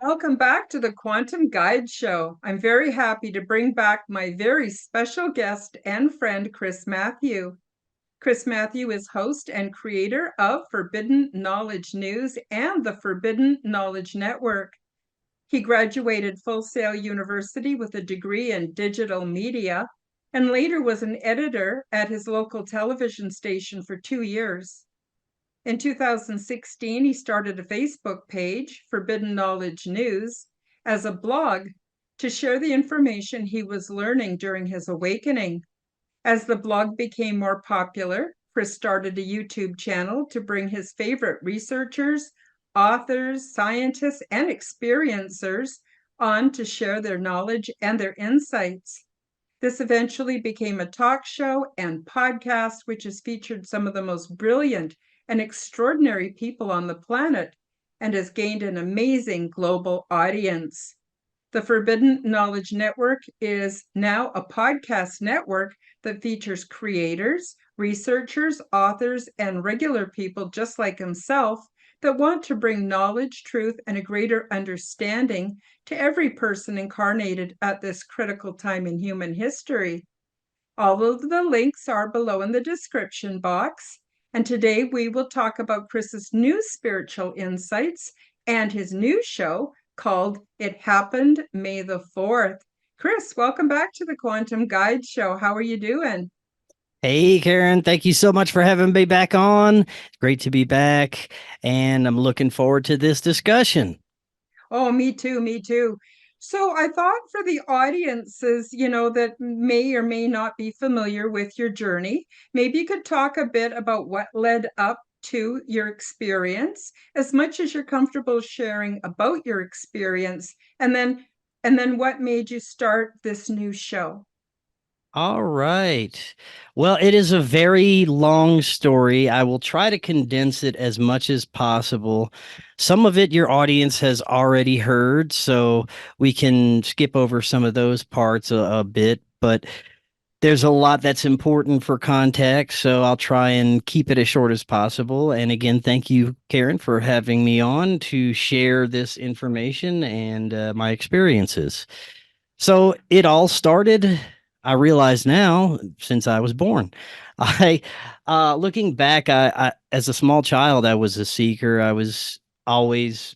Welcome back to the Quantum Guide Show. I'm very happy to bring back my very special guest and friend, Chris Mathieu. Chris Mathieu is host and creator of Forbidden Knowledge News and the Forbidden Knowledge Network. He graduated Full Sail University with a degree in digital media and later was an editor at his local television station for 2 years. In 2016, he started a Facebook page, Forbidden Knowledge News, as a blog to share the information he was learning during his awakening. As the blog became more popular, Chris started a YouTube channel to bring his favorite researchers, authors, scientists, and experiencers on to share their knowledge and their insights. This eventually became a talk show and podcast, which has featured some of the most brilliant and extraordinary people on the planet and has gained an amazing global audience. The Forbidden Knowledge Network is now a podcast network that features creators, researchers, authors, and regular people just like himself that want to bring knowledge, truth, and a greater understanding to every person incarnated at this critical time in human history. All of the links are below in the description box. And today we will talk about Chris's new spiritual insights and his new show called It Happened May the 4th. Chris, welcome back to the Quantum Guide Show. How are you doing? Hey, Karen, thank you so much for having me back on. Great to be back, and I'm looking forward to this discussion. Oh, me too, me too. So I thought for the audiences, that may or may not be familiar with your journey, maybe you could talk a bit about what led up to your experience, as much as you're comfortable sharing about your experience, and then what made you start this new show. All right. Well, it is a very long story. I will try to condense it as much as possible. Some of it your audience has already heard, so we can skip over some of those parts a bit, but there's a lot that's important for context, so I'll try and keep it as short as possible. And again, thank you, Karen, for having me on to share this information and my experiences. So it all started, I realize now, since I was born. I, looking back, as a small child, I was a seeker. I was always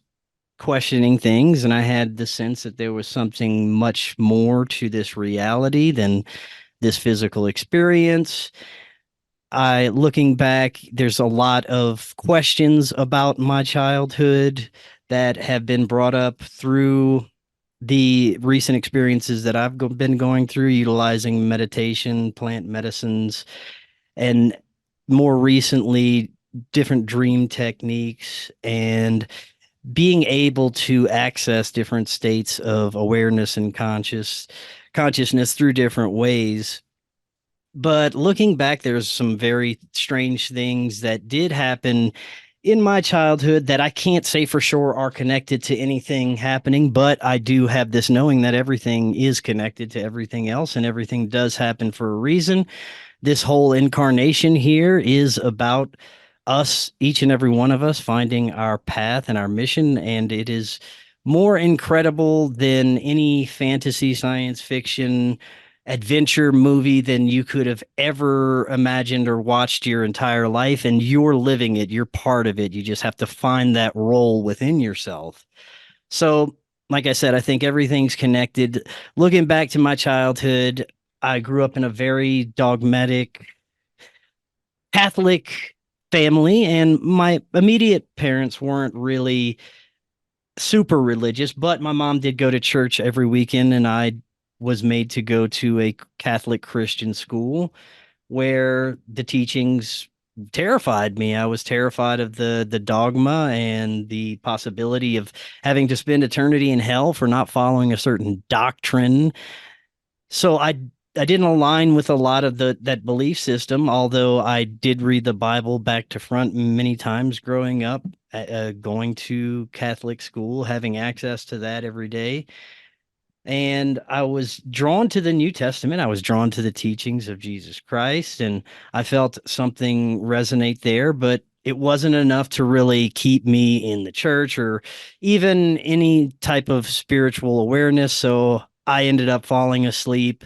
questioning things, and I had the sense that there was something much more to this reality than this physical experience. Looking back, there's a lot of questions about my childhood that have been brought up through the recent experiences that been going through, utilizing meditation, plant medicines, and more recently, different dream techniques and being able to access different states of awareness and consciousness through different ways. But looking back, there's some very strange things that did happen in my childhood that I can't say for sure are connected to anything happening, but I do have this knowing that everything is connected to everything else and everything does happen for a reason. This whole incarnation here is about us, each and every one of us, finding our path and our mission. And it is more incredible than any fantasy, science fiction, adventure movie than you could have ever imagined or watched your entire life. And you're living it, you're part of it. You just have to find that role within yourself. So, like I said, I think everything's connected. Looking back to my childhood, I grew up in a very dogmatic Catholic family, and my immediate parents weren't really super religious, but my mom did go to church every weekend, and I was made to go to a Catholic Christian school where the teachings terrified me. I was terrified of the dogma and the possibility of having to spend eternity in hell for not following a certain doctrine. So I didn't align with a lot of that belief system, although I did read the Bible back to front many times growing up, going to Catholic school, having access to that every day. And I was drawn to the New Testament. I was drawn to the teachings of Jesus Christ, and I felt something resonate there. But it wasn't enough to really keep me in the church or even any type of spiritual awareness. So I ended up falling asleep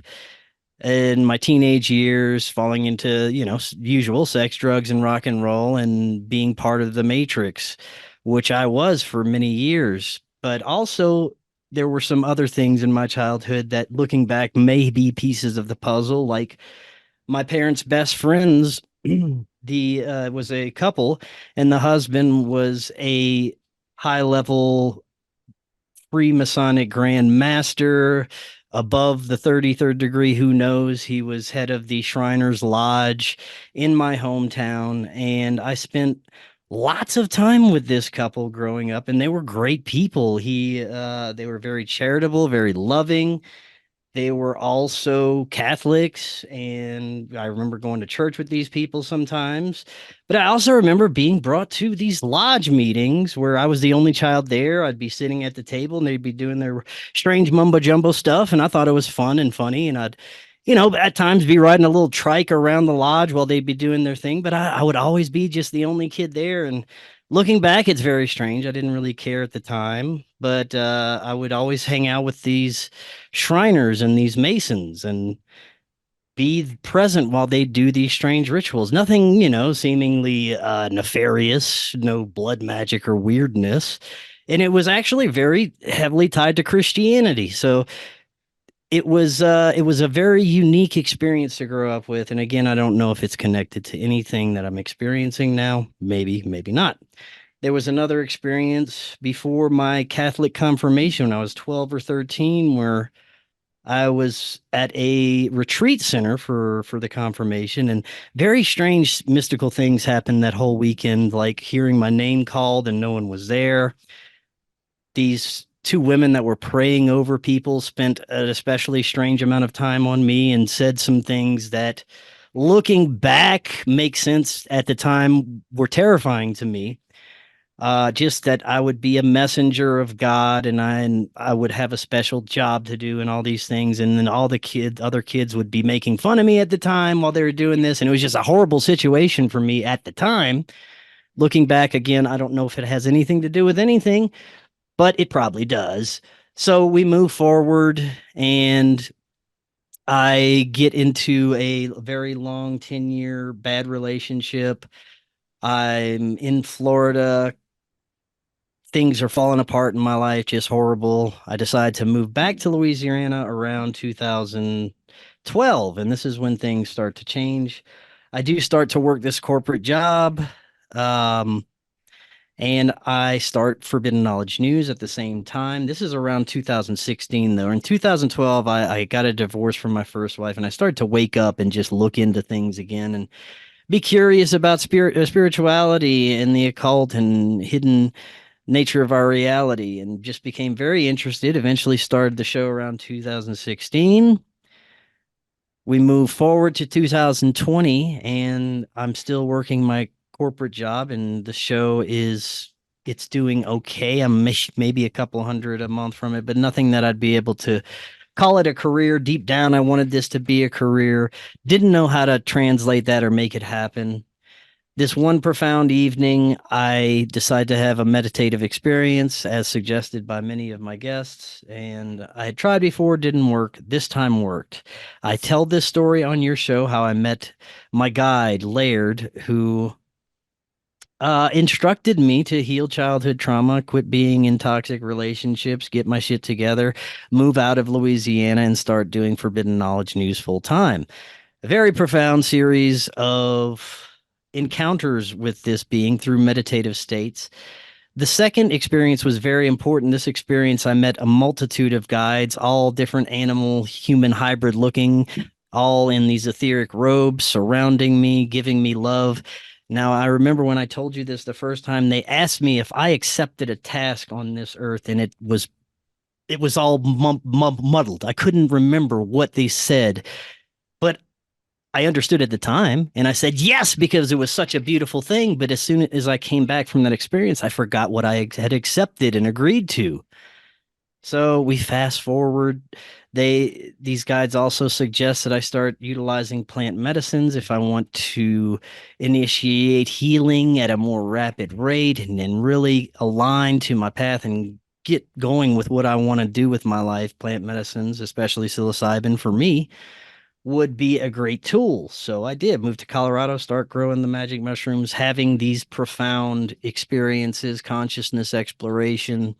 in my teenage years, falling into, usual sex, drugs, and rock and roll, and being part of the Matrix, which I was for many years. But also, there were some other things in my childhood that, looking back, may be pieces of the puzzle, like my parents' best friends. The was a couple, and the husband was a high level Freemasonic Grand Master, above the 33rd degree. Who knows? He was head of the Shriners Lodge in my hometown. And I spent lots of time with this couple growing up, and they were great people. They were very charitable, very loving. They were also Catholics, and I remember going to church with these people sometimes. But I also remember being brought to these lodge meetings where I was the only child there. I'd be sitting at the table and they'd be doing their strange mumbo jumbo stuff, and I thought it was fun and funny. And I'd, at times be riding a little trike around the lodge while they'd be doing their thing. But I would always be just the only kid there. And looking back, it's very strange. I didn't really care at the time, but I would always hang out with these Shriners and these Masons and be present while they do these strange rituals. Nothing, seemingly nefarious, no blood magic or weirdness. And it was actually very heavily tied to Christianity. So it was a very unique experience to grow up with. And again, I don't know if it's connected to anything that I'm experiencing now. Maybe, maybe not. There was another experience before my Catholic confirmation when I was 12 or 13, where I was at a retreat center for the confirmation, and very strange mystical things happened that whole weekend, like hearing my name called and no one was there. These two women that were praying over people spent an especially strange amount of time on me and said some things that, looking back, make sense at the time, were terrifying to me. Just that I would be a messenger of God, and I would have a special job to do and all these things. And then all the other kids would be making fun of me at the time while they were doing this. And it was just a horrible situation for me at the time. Looking back again, I don't know if it has anything to do with anything, but it probably does. So we move forward, and I get into a very long 10-year bad relationship. I'm in Florida. Things are falling apart in my life, just horrible. I decide to move back to Louisiana around 2012, and this is when things start to change. I do start to work this corporate job, um, and I start Forbidden Knowledge News at the same time. This is around 2016, though. In 2012, I got a divorce from my first wife, and I started to wake up and just look into things again and be curious about spirituality and the occult and hidden nature of our reality, and just became very interested. Eventually started the show around 2016. We move forward to 2020, and I'm still working my corporate job, and the show is it's doing okay. I'm maybe a couple hundred a month from it, but nothing that I'd be able to call it a career. Deep down, I wanted this to be a career. Didn't know how to translate that or make it happen. This one profound evening, I decided to have a meditative experience as suggested by many of my guests. And I had tried before, didn't work. This time worked. I tell this story on your show, how I met my guide, Laird, who instructed me to heal childhood trauma, quit being in toxic relationships, get my shit together, move out of Louisiana, and start doing Forbidden Knowledge News full time. A very profound series of encounters with this being through meditative states. The second experience was very important. This experience, I met a multitude of guides, all different animal, human hybrid looking, all in these etheric robes, surrounding me, giving me love. Now, I remember when I told you this the first time, they asked me if I accepted a task on this earth, and it was all muddled. I couldn't remember what they said, but I understood at the time, and I said yes because it was such a beautiful thing. But as soon as I came back from that experience, I forgot what I had accepted and agreed to. So we fast forward. These guides also suggest that I start utilizing plant medicines if I want to initiate healing at a more rapid rate and really align to my path and get going with what I want to do with my life. Plant medicines, especially psilocybin for me, would be a great tool. So I did move to Colorado, start growing the magic mushrooms, having these profound experiences, consciousness exploration.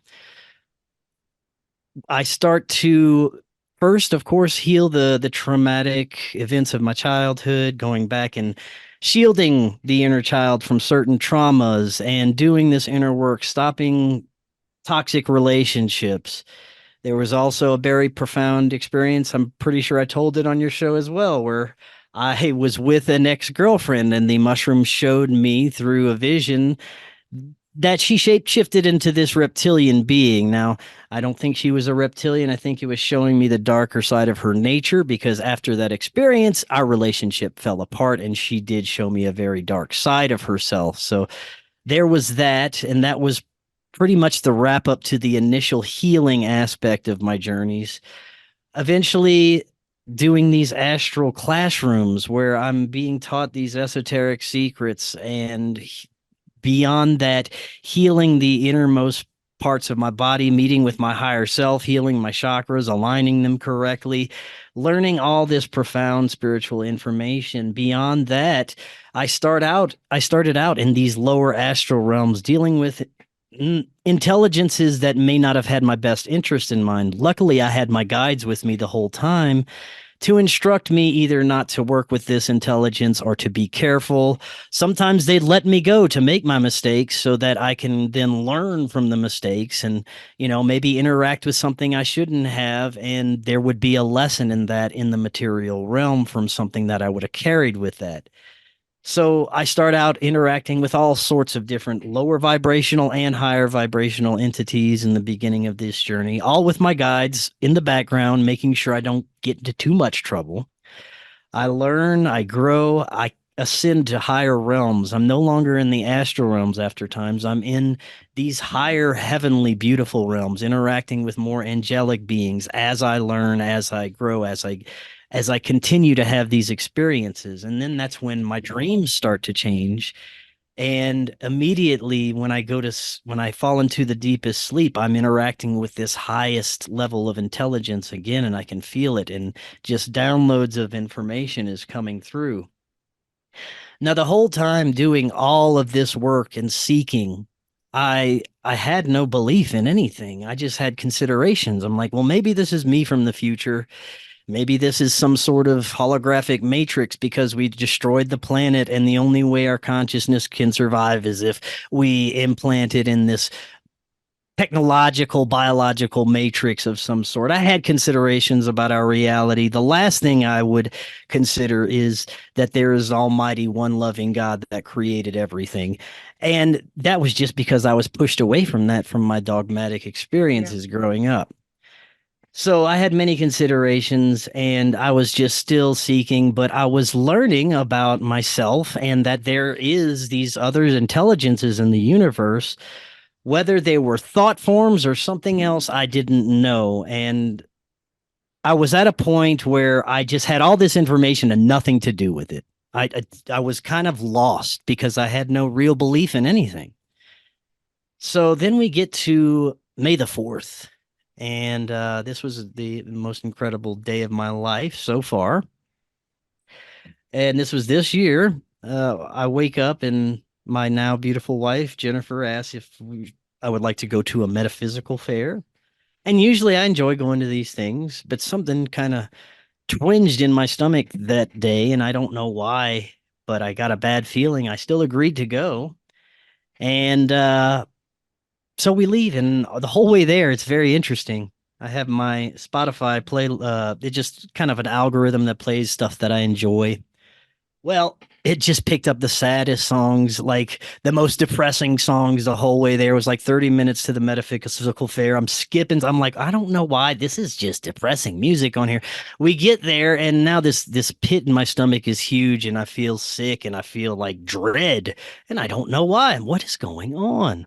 I start to first, of course, heal the traumatic events of my childhood, going back and shielding the inner child from certain traumas and doing this inner work, stopping toxic relationships. There was also a very profound experience. I'm pretty sure I told it on your show as well, where I was with an ex-girlfriend and the mushroom showed me through a vision that she shape shifted into this reptilian being. Now, I don't think she was a reptilian. I think it was showing me the darker side of her nature because after that experience, our relationship fell apart and she did show me a very dark side of herself. So there was that. And that was pretty much the wrap up to the initial healing aspect of my journeys. Eventually, doing these astral classrooms where I'm being taught these esoteric secrets and beyond that, healing the innermost parts of my body, meeting with my higher self, healing my chakras, aligning them correctly, learning all this profound spiritual information. Beyond that, I started out in these lower astral realms dealing with intelligences that may not have had my best interest in mind. Luckily, I had my guides with me the whole time to instruct me either not to work with this intelligence or to be careful. Sometimes they'd let me go to make my mistakes so that I can then learn from the mistakes and, maybe interact with something I shouldn't have. And there would be a lesson in that in the material realm from something that I would have carried with that. So I start out interacting with all sorts of different lower vibrational and higher vibrational entities in the beginning of this journey, all with my guides in the background, making sure I don't get into too much trouble. I learn, I grow, I ascend to higher realms. I'm no longer in the astral realms after times. I'm in these higher heavenly beautiful realms interacting with more angelic beings as I learn, as I grow, as I continue to have these experiences. And then that's when my dreams start to change. And immediately when I fall into the deepest sleep, I'm interacting with this highest level of intelligence again, and I can feel it. And just downloads of information is coming through. Now, the whole time doing all of this work and seeking, I had no belief in anything. I just had considerations. I'm like, well, maybe this is me from the future. Maybe this is some sort of holographic matrix because we destroyed the planet, and the only way our consciousness can survive is if we implant it in this technological, biological matrix of some sort. I had considerations about our reality. The last thing I would consider is that there is Almighty, one loving God that created everything. And that was just because I was pushed away from that from my dogmatic Yeah. experiences growing up. So I had many considerations and I was just still seeking, but I was learning about myself and that there is these other intelligences in the universe, whether they were thought forms or something else, I didn't know. And I was at a point where I just had all this information and nothing to do with it. I was kind of lost because I had no real belief in anything. So then we get to May the 4th. And this was the most incredible day of my life so far. And this was this year. I wake up and my now beautiful wife, Jennifer, asks if I would like to go to a metaphysical fair. And usually I enjoy going to these things, but something kind of twinged in my stomach that day. And I don't know why, but I got a bad feeling. I still agreed to go. And so we leave, and the whole way there, it's very interesting. I have my Spotify play, it's just kind of an algorithm that plays stuff that I enjoy. Well, it just picked up the saddest songs, like the most depressing songs the whole way there. It was like 30 minutes to the metaphysical fair. I'm skipping. I'm like, I don't know why. This is just depressing music on here. We get there, and now this pit in my stomach is huge, and I feel sick and I feel like dread, and I don't know why. What is going on?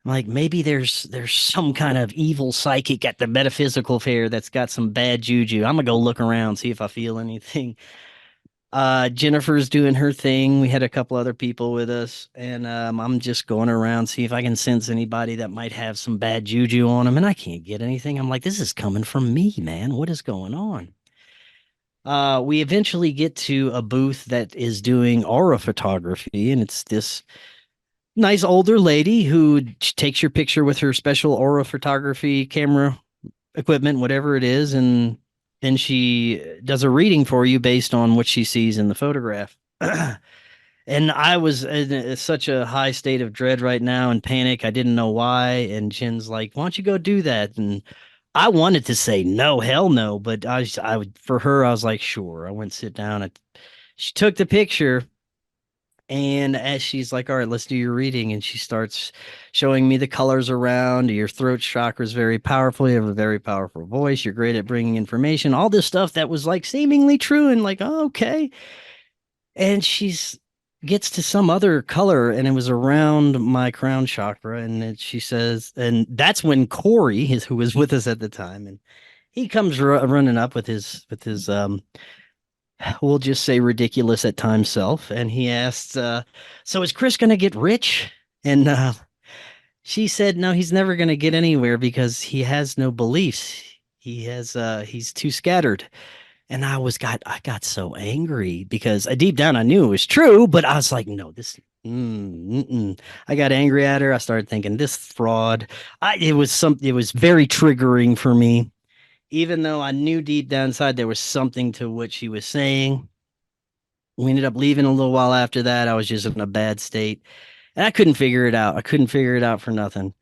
I'm like, maybe there's some kind of evil psychic at the metaphysical fair that's got some bad juju. I'm gonna go look around, see if I feel anything. Jennifer's doing her thing. We had a couple other people with us, and I'm just going around, see if I can sense anybody that might have some bad juju on them, and I can't get anything. I'm like, this is coming from me, man. What is going on? We eventually get to a booth that is doing aura photography, and it's this nice older lady who takes your picture with her special aura photography camera equipment, whatever it is, and then she does a reading for you based on what she sees in the photograph. And I was in such a high state of dread right now and panic. I didn't know why. And Jen's like, "Why don't you go do that?" And I wanted to say no, hell no, but I would, for her, I was like, sure. I went sit down and she took the picture. And as she's like, all right, let's do your reading. And she starts showing me the colors around. Your throat chakra is very powerful. You have a very powerful voice. You're great at bringing information. All this stuff that was like seemingly true and like, oh, okay. And she's gets to some other color and it was around my crown chakra. And then she says, and that's when Corey, who was with us at the time, and he comes running up with his we'll just say ridiculous at times self, and he asked, "So is Chris going to get rich?" And she said, "No, he's never going to get anywhere because he has no beliefs. He's too scattered." And I got so angry because deep down I knew it was true, but I was like, "No, this." I got angry at her. I started thinking this fraud. It was very triggering for me, even though I knew deep down inside there was something to what she was saying. We ended up leaving a little while after that. I was just in a bad state and I couldn't figure it out. I couldn't figure it out for nothing.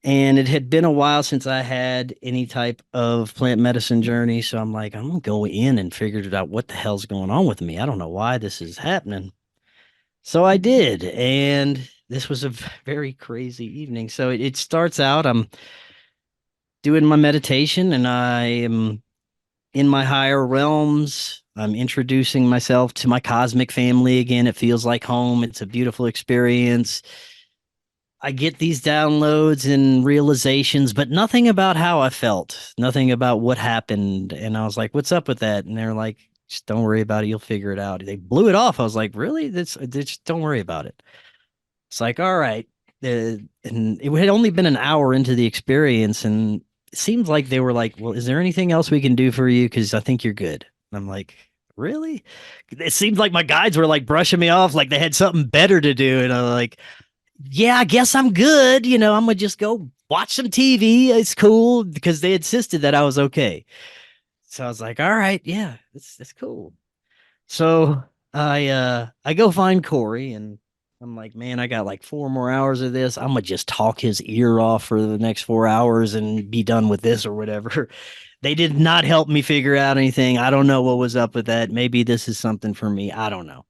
And it had been a while since I had any type of plant medicine journey. So I'm like, I'm going to go in and figure it out what the hell's going on with me. I don't know why this is happening. So I did. And this was a very crazy evening. So it starts out, I'm doing my meditation and I am in my higher realms. I'm introducing myself to my cosmic family again. It feels like home. It's a beautiful experience. I get these downloads and realizations, but nothing about how I felt, nothing about what happened. And I was like, what's up with that? And they're like, just don't worry about it. You'll figure it out. They blew it off. I was like, really? Just don't worry about it. It's like, all right. And it had only been an hour into the experience, and it seemed like they were like, well, is there anything else we can do for you? Because I think you're good. And I'm like, really? It seemed like my guides were like brushing me off, like they had something better to do. And I'm like, yeah, I guess I'm good. I'm gonna just go watch some TV. It's cool because they insisted that I was okay. So I was like, all right, yeah, that's cool. So I go find Corey and I'm like, man, I got like 4 more hours of this. I'm gonna just talk his ear off for the next 4 hours and be done with this or whatever. They did not help me figure out anything. I don't know what was up with that. Maybe this is something for me. I don't know.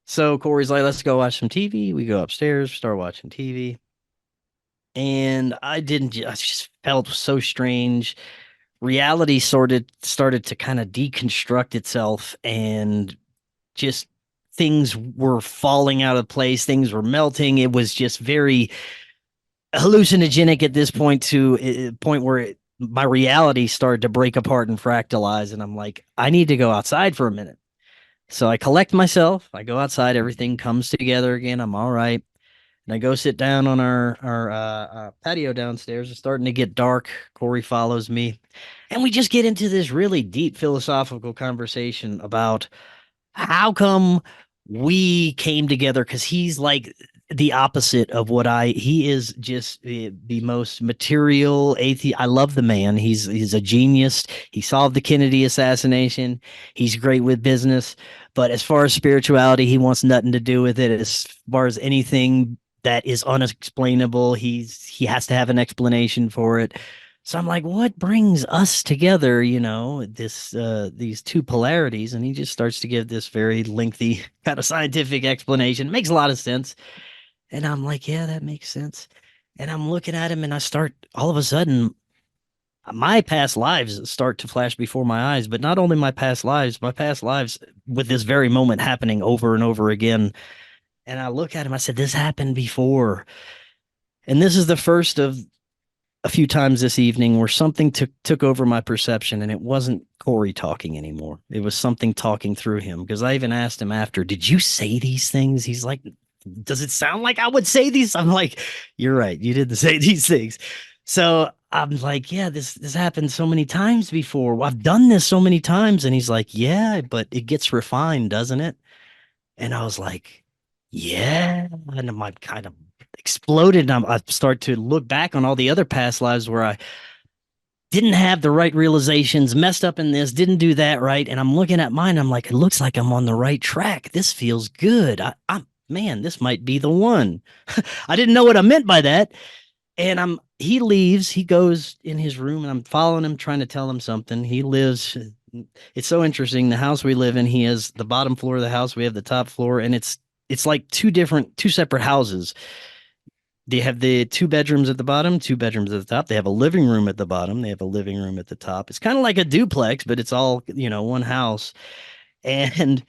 So Corey's like, let's go watch some TV. We go upstairs, start watching TV. And I just felt so strange. Reality started to kind of deconstruct itself and just things were falling out of place, things were melting. It was just very hallucinogenic at this point to a point where my reality started to break apart and fractalize. And I'm like, I need to go outside for a minute. So I collect myself. I go outside. Everything comes together again. I'm all right. And I go sit down on our patio downstairs. It's starting to get dark. Corey follows me. And we just get into this really deep philosophical conversation about how come we came together, because he's like the opposite of he is just the most material atheist. I love the man. He's a genius. He solved the Kennedy assassination. He's great with business, but as far as spirituality, he wants nothing to do with it. As far as anything that is unexplainable, he has to have an explanation for it. So I'm like, what brings us together, these two polarities? And he just starts to give this very lengthy kind of scientific explanation. It makes a lot of sense. And I'm like, yeah, that makes sense. And I'm looking at him and I start all of a sudden my past lives start to flash before my eyes, but not only my past lives with this very moment happening over and over again. And I look at him, I said, this happened before. And this is the first of a few times this evening where something took over my perception, and it wasn't Corey talking anymore. It was something talking through him, because I even asked him after, "Did you say these things?" He's like, "Does it sound like I would say these?" I'm like, "You're right. You didn't say these things." So I'm like, "Yeah, this happened so many times before. Well, I've done this so many times." And he's like, "Yeah, but it gets refined, doesn't it?" And I was like, "Yeah." And my kind of exploded. And I start to look back on all the other past lives where I didn't have the right realizations, messed up in this, didn't do that right. And I'm looking at mine. I'm like, it looks like I'm on the right track. This feels good. Man, this might be the one. I didn't know what I meant by that. And he leaves, he goes in his room, and I'm following him, trying to tell him something. He lives, it's so interesting. The house we live in, he has the bottom floor of the house, we have the top floor, and it's like two separate houses. They have the two bedrooms at the bottom, two bedrooms at the top. They have a living room at the bottom. They have a living room at the top. It's kind of like a duplex, but it's all, one house. And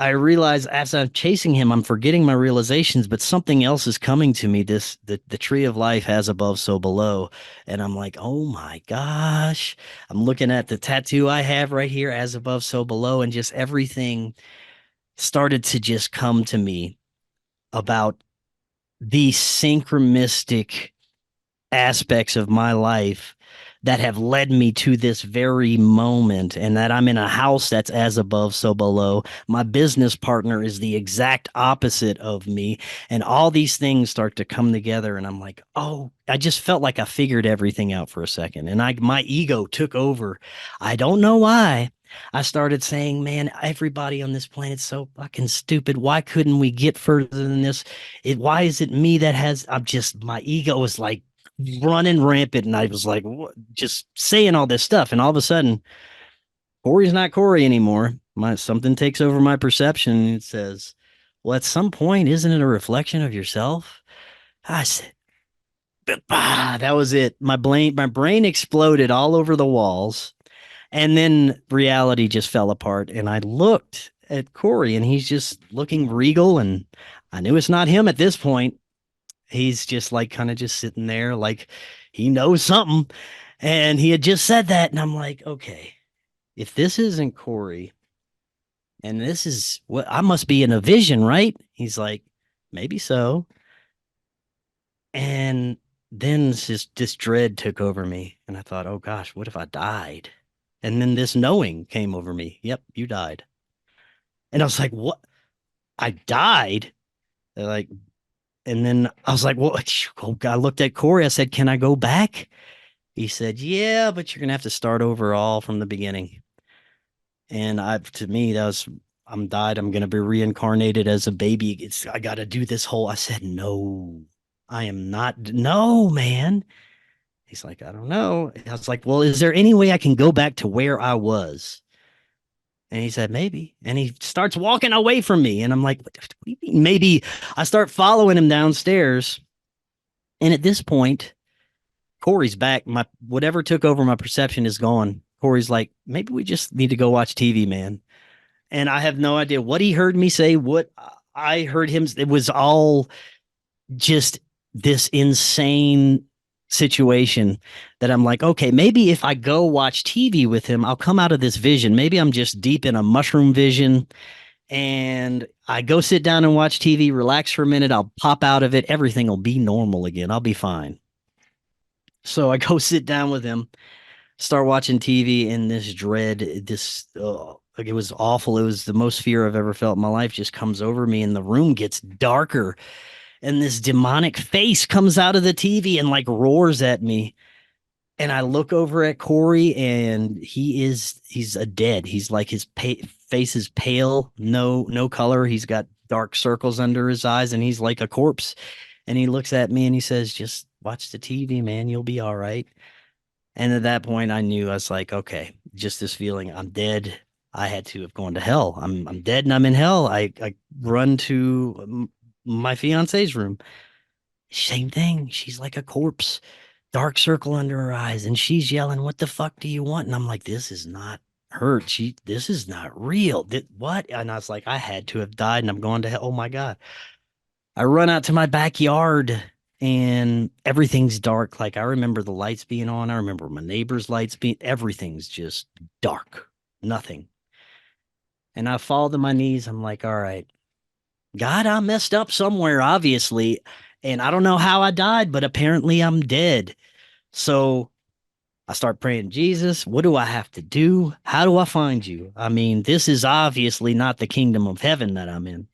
I realize as I'm chasing him, I'm forgetting my realizations, but something else is coming to me. The tree of life has above, so below. And I'm like, oh my gosh. I'm looking at the tattoo I have right here, as above, so below, and just everything started to just come to me about the synchronistic aspects of my life that have led me to this very moment, and that I'm in a house that's as above, so below. My business partner is the exact opposite of me. And all these things start to come together. And I'm like, oh, I just felt like I figured everything out for a second. And my ego took over. I don't know why. I started saying, man, everybody on this planet's so fucking stupid. Why couldn't we get further than this? Why is it me that has, my ego was like running rampant, and I was like, what? Just saying all this stuff, and all of a sudden, Corey's not Corey anymore. Something takes over my perception, and it says, "Well, at some point, isn't it a reflection of yourself?" I said, that was it. My brain exploded all over the walls, and then reality just fell apart. And I looked at Corey, and he's just looking regal, and I knew it's not him at this point. He's just like kind of just sitting there like he knows something. And he had just said that. And I'm like, okay, if this isn't Corey, and this is what I must be in a vision, right? He's like, maybe so. And then this dread took over me. And I thought, oh gosh, what if I died? And then this knowing came over me. Yep, you died. And I was like, what? I died? They're like, and then I was like, well, oh, I looked at Corey. I said, can I go back? He said, "Yeah, but you're gonna have to start over all from the beginning." And to me, I'm died. I'm gonna be reincarnated as a baby. I got to do this whole. I said, "No, I am not. No, man." He's like, "I don't know." I was like, "Well, is there any way I can go back to where I was?" And he said, "Maybe." And he starts walking away from me, and I'm like, "What do you mean, maybe?" I start following him downstairs, and at this point, Corey's back. My whatever took over my perception is gone. Corey's like, maybe we just need to go watch TV, man. And I have no idea what he heard me say, what I heard him. It was all just this insane situation that I'm like, okay, maybe if I go watch TV with him, I'll come out of this vision. Maybe I'm just deep in a mushroom vision, and I go sit down and watch TV, relax for a minute. I'll pop out of it. Everything will be normal again. I'll be fine. So I go sit down with him, start watching TV, and this dread, like it was awful. It was the most fear I've ever felt in my life just comes over me, and the room gets darker, and this demonic face comes out of the TV and like roars at me. And I look over at Corey, and he's a dead. He's like face is pale, no color. He's got dark circles under his eyes, and he's like a corpse. And he looks at me and he says, "Just watch the TV, man. You'll be all right." And at that point, I knew. I was like, okay, just this feeling, I'm dead. I had to have gone to hell. I'm dead and I'm in hell. I run to my fiance's room. Same thing. She's like a corpse, dark circle under her eyes, and she's yelling, "What the fuck do you want?" And I'm like, this is not her. This is not real. What? And I was like, I had to have died, and I'm going to hell. Oh my God. I run out to my backyard, and everything's dark. Like I remember the lights being on. I remember my neighbor's lights being, everything's just dark, nothing. And I fall to my knees. I'm like, all right, God, I messed up somewhere, obviously. And I don't know how I died, but apparently I'm dead. So I start praying, Jesus, what do I have to do? How do I find you? I mean, this is obviously not the kingdom of heaven that I'm in.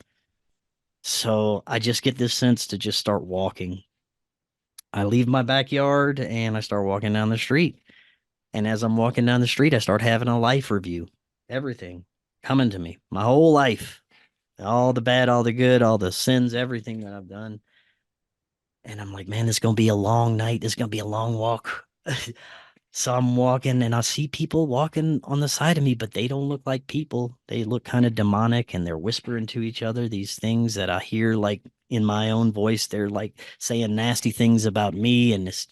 So I just get this sense to just start walking. I leave my backyard and I start walking down the street. And as I'm walking down the street, I start having a life review. Everything coming to me, my whole life, all the bad, all the good, all the sins, everything that I've done. And I'm like, man, this is going to be a long night. This is going to be a long walk. So I'm walking and I see people walking on the side of me, but they don't look like people. They look kind of demonic and they're whispering to each other these things that I hear like in my own voice. They're like saying nasty things about me and this,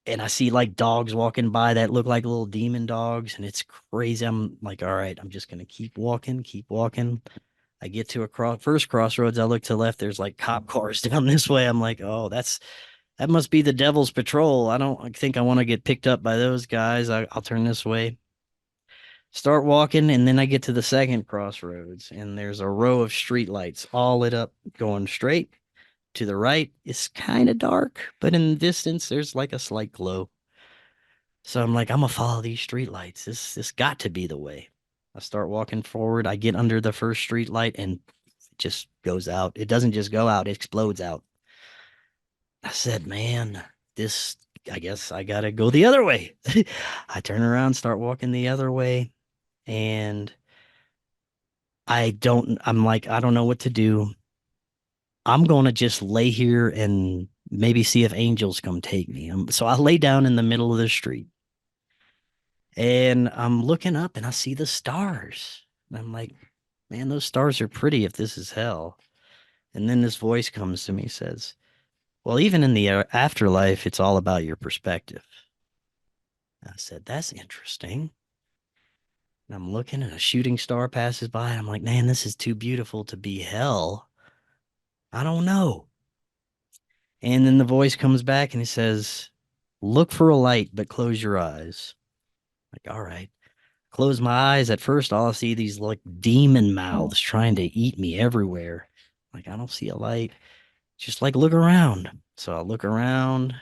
and I see like dogs walking by that look like little demon dogs, and it's crazy. I'm like, all right, I'm just gonna keep walking, keep walking. I get to a first crossroads. I look to the left. There's like cop cars down this way. I'm like, oh, that must be the devil's patrol. I think I want to get picked up by those guys. I'll turn this way. Start walking, and then I get to the second crossroads, and there's a row of street lights all lit up, going straight. To the right, it's kind of dark, but in the distance, there's like a slight glow. So I'm like, I'm gonna follow these street lights. This got to be the way. I start walking forward. I get under the first street light, and it just goes out. It doesn't just go out, it explodes out. I said, man, this, I guess I gotta go the other way. I turn around, start walking the other way, and I'm like, I don't know what to do. I'm gonna just lay here and maybe see if angels come take me. So I lay down in the middle of the street and I'm looking up and I see the stars. And I'm like, man, those stars are pretty if this is hell. And then this voice comes to me, says, well, even in the afterlife, it's all about your perspective. I said, that's interesting. And I'm looking and a shooting star passes by. And I'm like, man, this is too beautiful to be hell. I don't know. And then the voice comes back and he says, look for a light, but close your eyes. Like, all right. Close my eyes. At first, all I see these like demon mouths trying to eat me everywhere. Like, I don't see a light. Just like look around. So I look around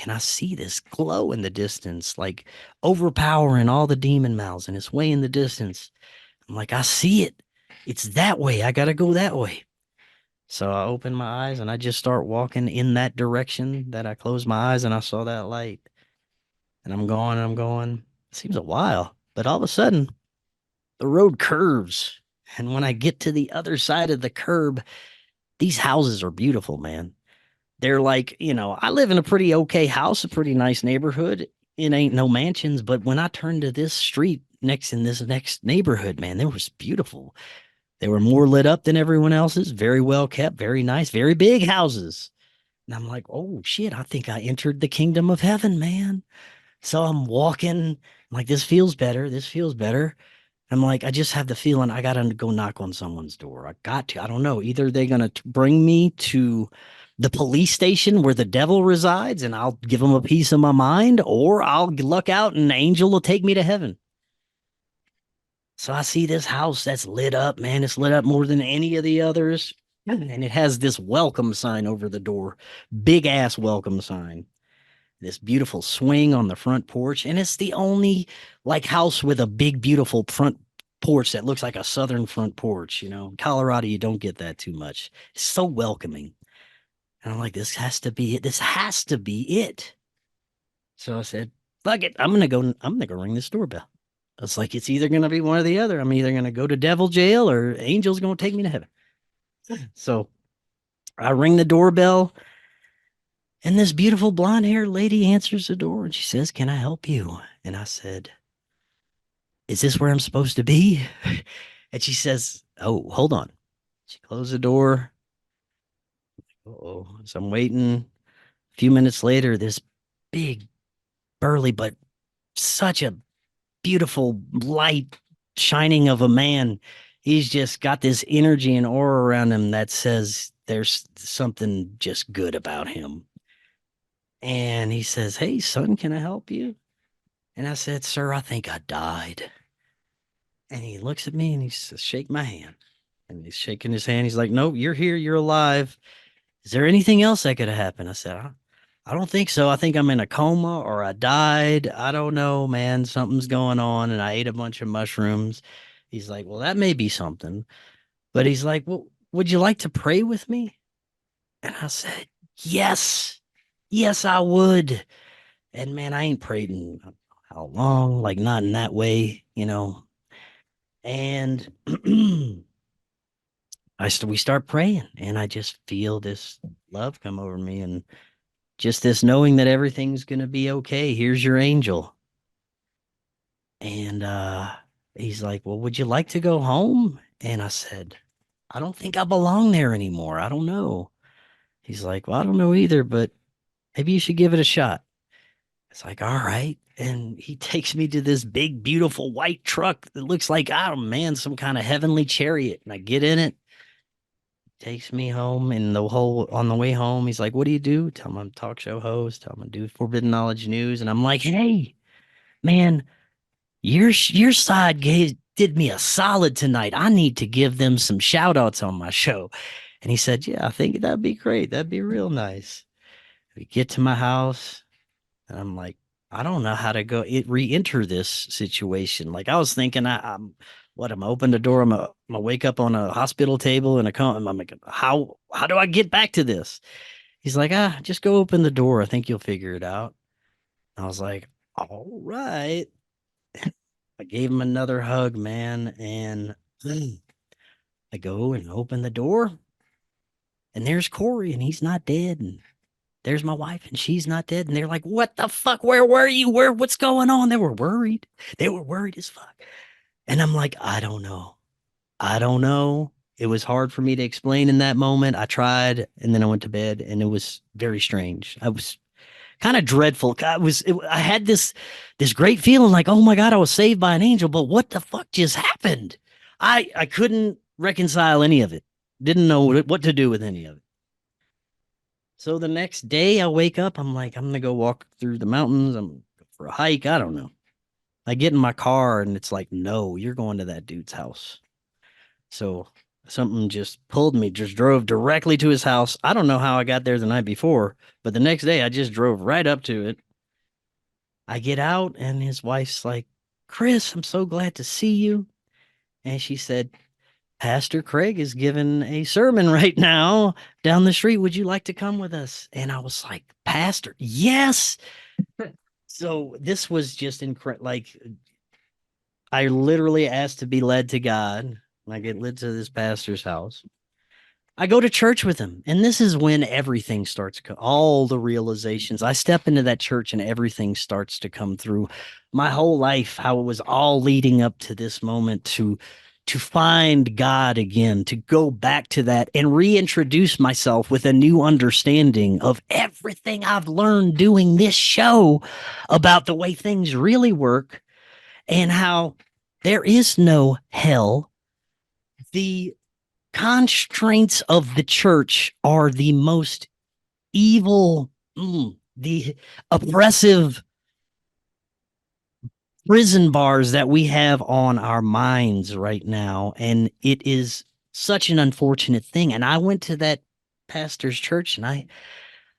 and I see this glow in the distance, like overpowering all the demon mouths, and it's way in the distance. I'm like, I see it. It's that way. I gotta go that way. So I open my eyes and I just start walking in that direction that I closed my eyes and I saw that light. And I'm going and I'm going. It seems a while, but all of a sudden the road curves. And when I get to the other side of the curb, these houses are beautiful, man. They're like, I live in a pretty okay house, a pretty nice neighborhood. It ain't no mansions, but when I turned to this street next in this next neighborhood, man, it was beautiful. They were more lit up than everyone else's, very well kept, very nice, very big houses. And I'm like, oh shit, I think I entered the kingdom of heaven, man. So I'm walking, I'm like, this feels better. This feels better. I'm like, I just have the feeling I gotta go knock on someone's door. I got to. I don't know. Either they're gonna bring me to the police station where the devil resides, and I'll give them a piece of my mind, or I'll luck out and an angel will take me to heaven. So I see this house that's lit up, man. It's lit up more than any of the others, and it has this welcome sign over the door, big ass welcome sign. This beautiful swing on the front porch, and it's the only like house with a big beautiful front porch that looks like a southern front porch. In Colorado you don't get that too much. It's so welcoming, and I'm like, this has to be it. This has to be it. So I said, fuck it, I'm gonna go ring this doorbell. It's like, it's either gonna be one or the other. I'm either gonna go to devil jail or angel's gonna take me to heaven. So I ring the doorbell. And this beautiful blonde haired lady answers the door and she says, can I help you? And I said, is this where I'm supposed to be? And she says, oh, hold on. She closed the door. Oh, so I'm waiting. A few minutes later, this big, burly, but such a beautiful light shining of a man. He's just got this energy and aura around him that says, there's something just good about him. And he says, "Hey, son, can I help you?" And I said, "Sir, I think I died." And he looks at me and he says, "Shake my hand." And he's shaking his hand. He's like, "No, you're here. You're alive. Is there anything else that could have happened?" I said, I don't think so. I think I'm in a coma or I died. I don't know, man. Something's going on. And I ate a bunch of mushrooms." He's like, "Well, that may be something." But he's like, "Well, would you like to pray with me?" And I said, "Yes. Yes, I would." And man, I ain't prayed in how long, like not in that way, you know. And we start praying, and I just feel this love come over me, and just this knowing that everything's gonna be okay. Here's your angel. And he's like, "Well, would you like to go home?" And I said, "I don't think I belong there anymore. I don't know." He's like, "Well, I don't know either, but maybe you should give it a shot." It's like, all right. And he takes me to this big, beautiful white truck that looks like, oh man, some kind of heavenly chariot. And I get in it, takes me home, and the whole on the way home, he's like, "What do you do?" Tell him I'm a talk show host, tell him I do Forbidden Knowledge News. And I'm like, "Hey, man, your side did me a solid tonight. I need to give them some shout outs on my show." And he said, "Yeah, I think that'd be great. That'd be real nice." We get to my house. And I'm like, I don't know how to re-enter this situation. Like I was thinking, I'm open the door. I'm gonna wake up on a hospital table and I'm like, how do I get back to this? He's like, just go open the door. I think you'll figure it out. I was like, all right. I gave him another hug, man, and I go and open the door, and there's Corey, and he's not dead, and there's my wife and she's not dead. And they're like, "What the fuck? Where were you? What's going on?" They were worried. They were worried as fuck. And I'm like, I don't know. I don't know. It was hard for me to explain in that moment. I tried and then I went to bed and it was very strange. I was kind of dreadful. I had this great feeling like, oh my God, I was saved by an angel, but what the fuck just happened? I couldn't reconcile any of it. Didn't know what to do with any of it. So the next day I wake up, I'm like, I'm gonna go walk through the mountains. I'm go for a hike. I don't know. I get in my car and it's like, no, you're going to that dude's house. So something just pulled me, just drove directly to his house. I don't know how I got there the night before, but the next day I just drove right up to it. I get out and his wife's like, "Chris, I'm so glad to see you." And she said, "Pastor Craig is giving a sermon right now down the street. Would you like to come with us?" And I was like, "Pastor, yes." So this was just incredible. Like I literally asked to be led to God. And I get led to this pastor's house. I go to church with him, and this is when everything starts. All the realizations. I step into that church, and everything starts to come through. My whole life, how it was all leading up to this moment to find God again, to go back to that and reintroduce myself with a new understanding of everything I've learned doing this show about the way things really work and how there is no hell. The constraints of the church are the most evil, the oppressive prison bars that we have on our minds right now. And it is such an unfortunate thing. And I went to that pastor's church and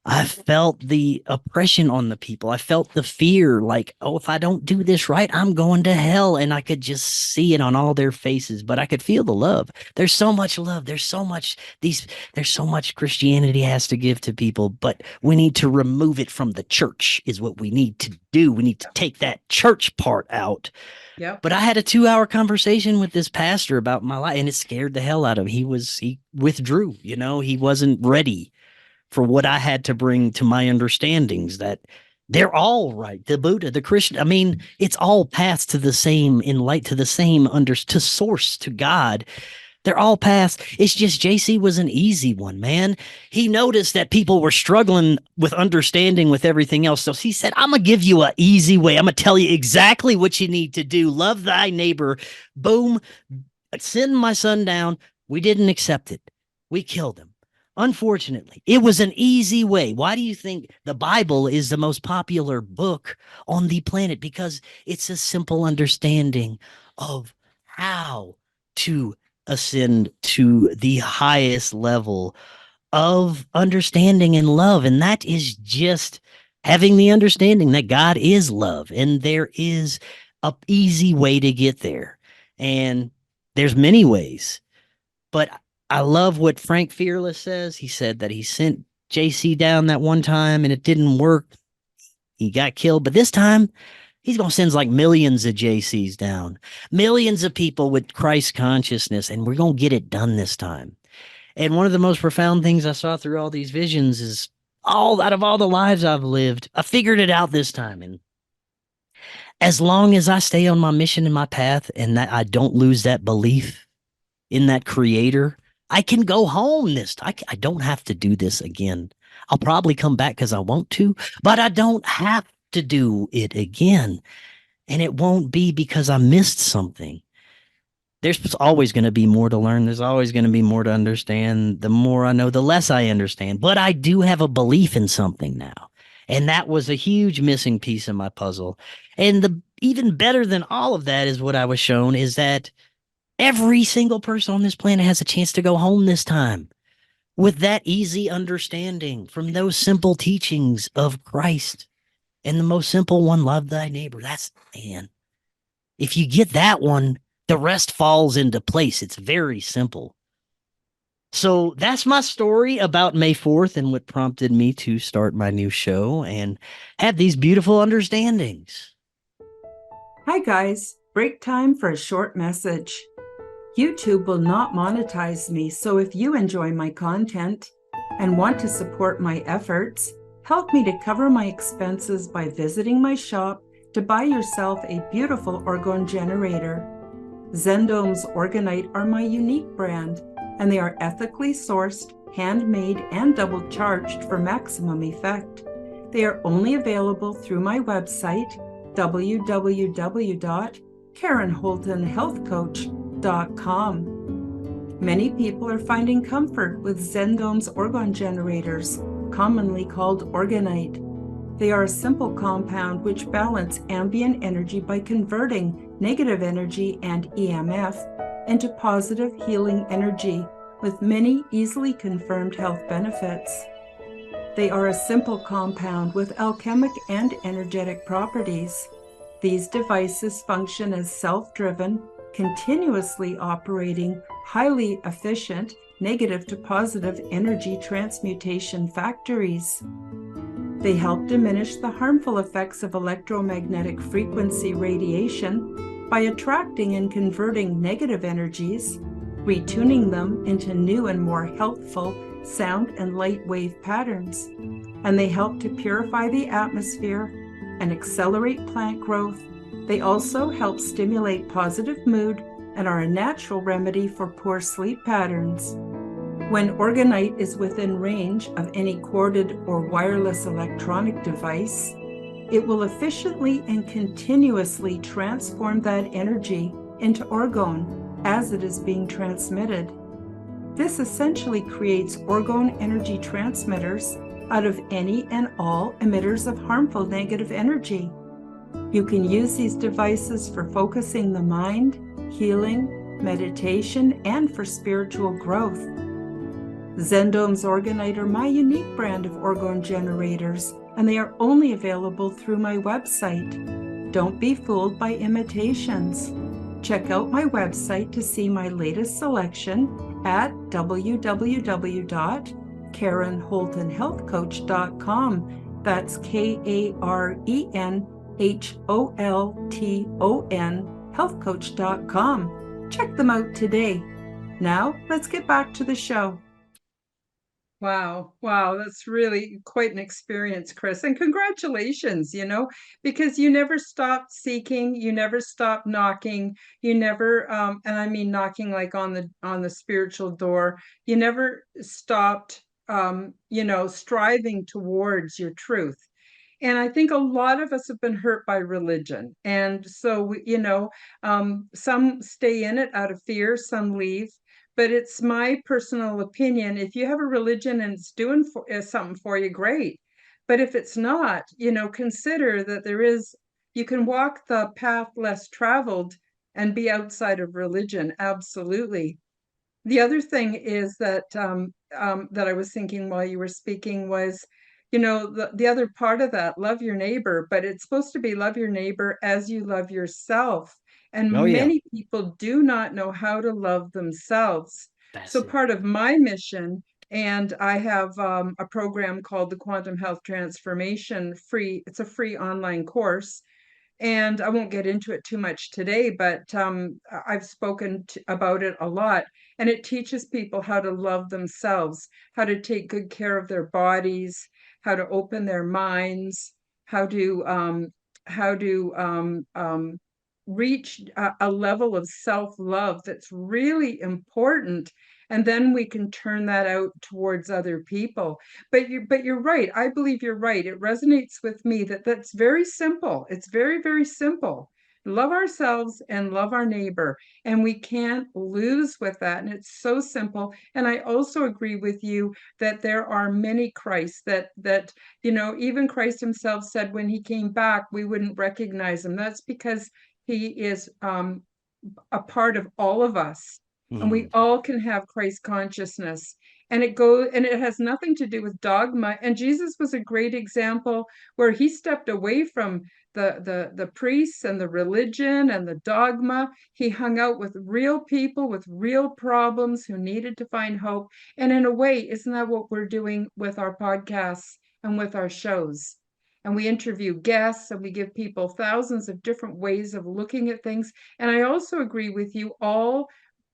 I felt the oppression on the people. I felt the fear like, oh, if I don't do this right, I'm going to hell. And I could just see it on all their faces, but I could feel the love. There's so much love. There's so much Christianity has to give to people, but we need to remove it from the church is what we need to do. We need to take that church part out. Yep. But I had a 2-hour conversation with this pastor about my life and it scared the hell out of him. He withdrew, he wasn't ready for what I had to bring to my understandings that they're all right. The Buddha, the Christian, I mean, it's all paths to the same in light, to the same to source, to God. They're all paths. It's just JC was an easy one, man. He noticed that people were struggling with understanding with everything else. So he said, I'm going to give you an easy way. I'm going to tell you exactly what you need to do. Love thy neighbor. Boom. Send my son down. We didn't accept it. We killed him. Unfortunately, it was an easy way. Why do you think the Bible is the most popular book on the planet? Because it's a simple understanding of how to ascend to the highest level of understanding and love. And that is just having the understanding that God is love and there is a easy way to get there. And there's many ways. But I love what Frank Fearless says. He said that he sent JC down that one time and it didn't work. He got killed. But this time, he's going to send like millions of JCs down, millions of people with Christ consciousness, and we're going to get it done this time. And one of the most profound things I saw through all these visions is all out of all the lives I've lived, I figured it out this time. And as long as I stay on my mission and my path and that I don't lose that belief in that creator, I can go home this time. I don't have to do this again. I'll probably come back because I want to, but I don't have to do it again. And it won't be because I missed something. There's always going to be more to learn. There's always going to be more to understand. The more I know, the less I understand. But I do have a belief in something now. And that was a huge missing piece in my puzzle. And the even better than all of that is what I was shown is that every single person on this planet has a chance to go home this time with that easy understanding from those simple teachings of Christ. And the most simple one, love thy neighbor. That's, man, if you get that one, the rest falls into place. It's very simple. So that's my story about May 4th and what prompted me to start my new show and have these beautiful understandings. Hi guys, break time for a short message. YouTube will not monetize me, so if you enjoy my content and want to support my efforts, help me to cover my expenses by visiting my shop to buy yourself a beautiful orgone generator. Zendome's Orgonite are my unique brand, and they are ethically sourced, handmade, and double charged for maximum effect. They are only available through my website, www.karenholtonhealthcoach.com. Many people are finding comfort with Zendome's orgone generators, commonly called Orgonite. They are a simple compound which balance ambient energy by converting negative energy and EMF into positive healing energy with many easily confirmed health benefits. They are a simple compound with alchemic and energetic properties. These devices function as self-driven, continuously operating, highly efficient, negative to positive energy transmutation factories. They help diminish the harmful effects of electromagnetic frequency radiation by attracting and converting negative energies, retuning them into new and more healthful sound and light wave patterns. And they help to purify the atmosphere and accelerate plant growth. They also help stimulate positive mood and are a natural remedy for poor sleep patterns. When Orgonite is within range of any corded or wireless electronic device, it will efficiently and continuously transform that energy into orgone as it is being transmitted. This essentially creates orgone energy transmitters out of any and all emitters of harmful negative energy. You can use these devices for focusing the mind, healing, meditation, and for spiritual growth. Zendome's Orgonite are my unique brand of orgone generators, and they are only available through my website. Don't be fooled by imitations. Check out my website to see my latest selection at www.karenholtonhealthcoach.com. That's KarenHolton healthcoach.com. Check them out today. Now, let's get back to the show. Wow. Wow. That's really quite an experience, Chris. And congratulations, because you never stopped seeking, you never stopped knocking, you never, and I mean knocking like on the spiritual door, you never stopped, striving towards your truth. And I think a lot of us have been hurt by religion. And so, some stay in it out of fear, some leave. but it's my personal opinion. If you have a religion and it's doing something for you, great. But if it's not, consider that you can walk the path less traveled and be outside of religion. Absolutely. The other thing is that I was thinking while you were speaking was, the other part of that, love your neighbor, but it's supposed to be love your neighbor as you love yourself. Oh, And yeah. many people do not know how to love themselves. That's So it. part of my mission, and I have a program called the Quantum Health Transformation free. It's a free online course, and I won't get into it too much today, but I've spoken about it a lot. And it teaches people how to love themselves, how to take good care of their bodies, how to open their minds, how to reach a level of self-love that's really important. And then we can turn that out towards other people. But you're right. I believe you're right. It resonates with me that's very simple. It's very, very simple. Love ourselves and love our neighbor. And we can't lose with that. And it's so simple. And I also agree with you that there are many Christs that even Christ himself said when he came back, we wouldn't recognize him. That's because he is a part of all of us, and we Mhm. all can have Christ consciousness. And it has nothing to do with dogma. And Jesus was a great example where he stepped away from the priests and the religion and the dogma. He hung out with real people with real problems who needed to find hope. And in a way, isn't that what we're doing with our podcasts and with our shows? And we interview guests and we give people thousands of different ways of looking at things. And I also agree with you, all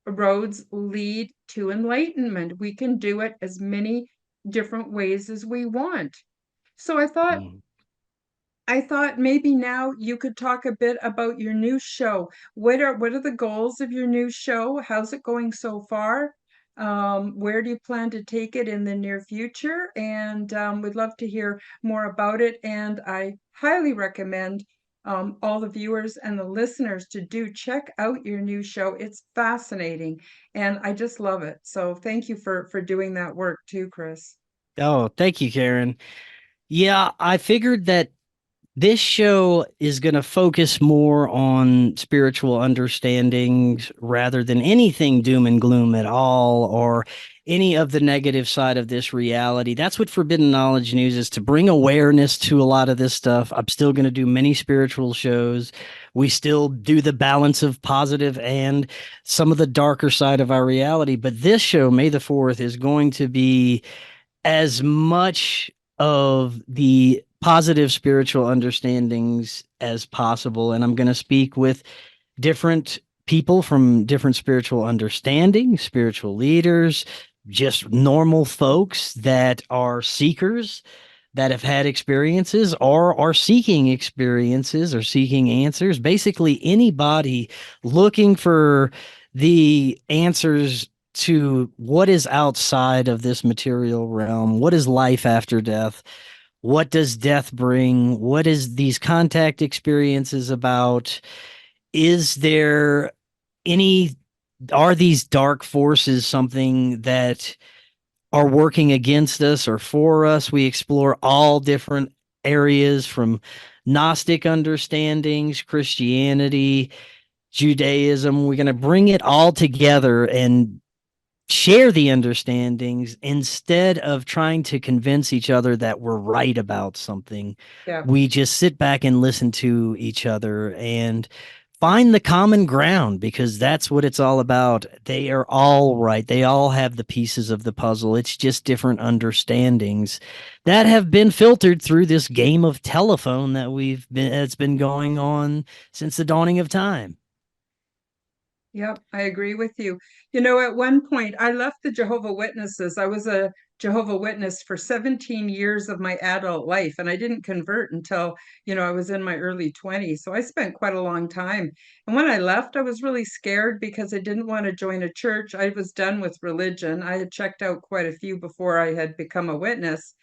roads lead to enlightenment. We can do it as many different ways as we want. So Mhm. I thought maybe now you could talk a bit about your new show. What are the goals of your new show? How's it going so far? Where do you plan to take it in the near future? And we'd love to hear more about it. And I highly recommend all the viewers and the listeners to do check out your new show. It's fascinating, and I just love it. So thank you for doing that work too, Chris. Oh, thank you, Karen. Yeah, I figured that this show is going to focus more on spiritual understandings rather than anything doom and gloom at all or any of the negative side of this reality. That's what Forbidden Knowledge News is, to bring awareness to a lot of this stuff. I'm still going to do many spiritual shows. We still do the balance of positive and some of the darker side of our reality. But this show, May the 4th, is going to be as much of the positive spiritual understandings as possible. And I'm going to speak with different people from different spiritual understandings, spiritual leaders, just normal folks that are seekers, that have had experiences or are seeking experiences or seeking answers. Basically, anybody looking for the answers to what is outside of this material realm. What is life after death? What does death bring? What is these contact experiences about? Is there any, are these dark forces something that are working against us or for us? We explore all different areas from Gnostic understandings, Christianity, Judaism. We're going to bring it all together and share the understandings instead of trying to convince each other that we're right about something. Yeah. We just sit back and listen to each other and find the common ground, because that's what it's all about. They are all right. They all have the pieces of the puzzle. It's just different understandings that have been filtered through this game of telephone that's been going on since the dawning of time. Yep, I agree with you. At one point, I left the Jehovah Witnesses. I was a Jehovah Witness for 17 years of my adult life, and I didn't convert until, I was in my early 20s. So I spent quite a long time. And when I left, I was really scared because I didn't want to join a church. I was done with religion. I had checked out quite a few before I had become a witness.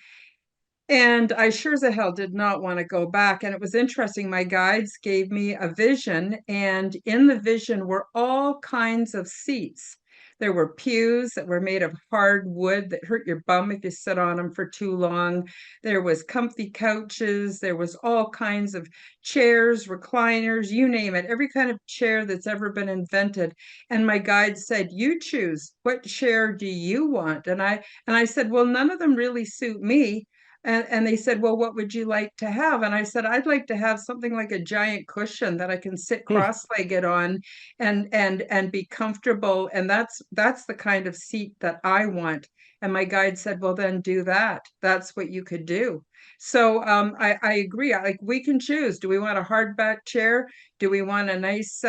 And I sure as hell did not want to go back. And it was interesting. My guides gave me a vision, and in the vision were all kinds of seats. There were pews that were made of hard wood that hurt your bum if you sit on them for too long. There was comfy couches. There was all kinds of chairs, recliners, you name it, every kind of chair that's ever been invented. And my guide said, "You choose. What chair do you want?" And I said, "Well, none of them really suit me." And they said, "Well, what would you like to have?" And I said, "I'd like to have something like a giant cushion that I can sit cross-legged on and be comfortable. And that's the kind of seat that I want." And my guide said, "Well, then do that. That's what you could do." So I agree. Like we can choose. Do we want a hardback chair? Do we want a nice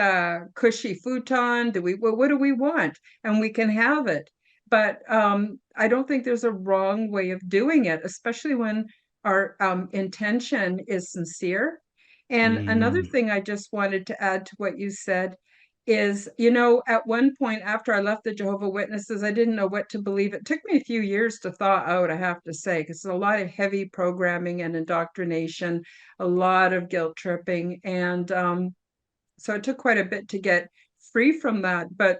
cushy futon? What do we want? And we can have it. But I don't think there's a wrong way of doing it, especially when our intention is sincere. And another Mm. thing I just wanted to add to what you said is, at one point after I left the Jehovah Witnesses, I didn't know what to believe. It took me a few years to thaw out, I have to say, because there's a lot of heavy programming and indoctrination, a lot of guilt tripping. And so it took quite a bit to get free from that. But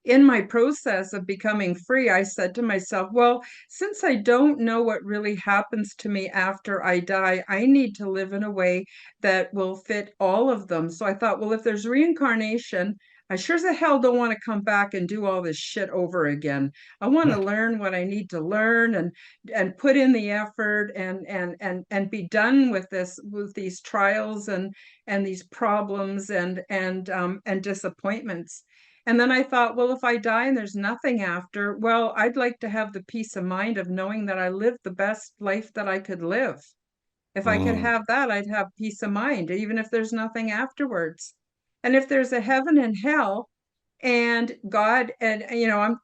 in my process of becoming free, I said to myself, well, since I don't know what really happens to me after I die, I need to live in a way that will fit all of them. So I thought, well, if there's reincarnation, I sure as hell don't want to come back and do all this shit over again. I want to learn what I need to learn and put in the effort and be done with these trials and these problems and disappointments. And then I thought, well, if I die and there's nothing after, well, I'd like to have the peace of mind of knowing that I lived the best life that I could live. If I could Mm. have that, I'd have peace of mind, even if there's nothing afterwards. And if there's a heaven and hell and God, and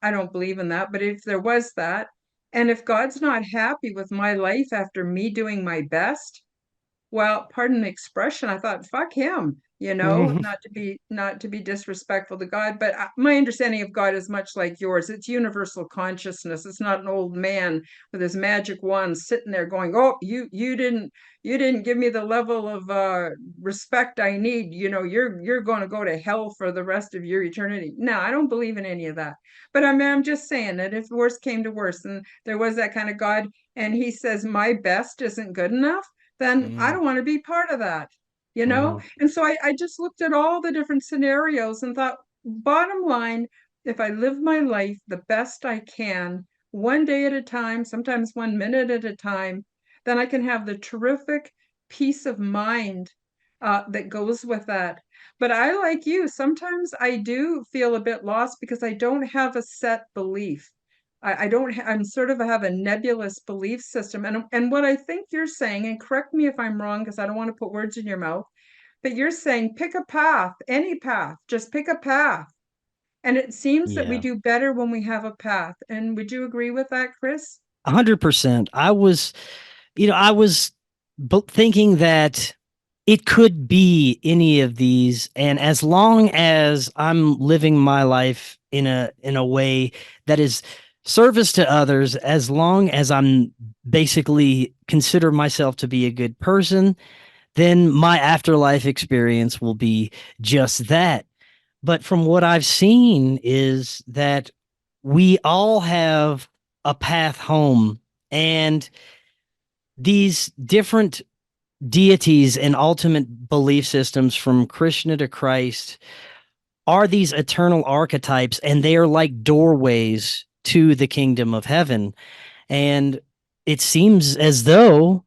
I don't believe in that, but if there was that, and if God's not happy with my life after me doing my best, well, pardon the expression, I thought, fuck him, not to be disrespectful to God, but my understanding of God is much like yours. It's universal consciousness. It's not an old man with his magic wand sitting there going, "Oh, you didn't give me the level of respect I need. You're going to go to hell for the rest of your eternity." No, I don't believe in any of that. But I'm just saying that if worse came to worse, and there was that kind of God, and he says my best isn't good enough, then I Mm. don't want to be part of that, you know? Mm. And so I just looked at all the different scenarios and thought, bottom line, if I live my life the best I can, one day at a time, sometimes 1 minute at a time, then I can have the terrific peace of mind that goes with that. But I, like you, sometimes I do feel a bit lost because I don't have a set belief. I don't, I'm sort of have a nebulous belief system. And what I think you're saying, and correct me if I'm wrong, because I don't want to put words in your mouth, but you're saying pick a path, any path, just pick a path. And it seems that we Yeah. do better when we have a path. And would you agree with that, Chris? 100%. I was thinking that it could be any of these, and as long as I'm living my life in a way that is service to others, as long as I'm basically consider myself to be a good person, then my afterlife experience will be just that. But from what I've seen is that we all have a path home, and these different deities and ultimate belief systems from Krishna to Christ are these eternal archetypes, and they are like doorways to the kingdom of heaven. And it seems as though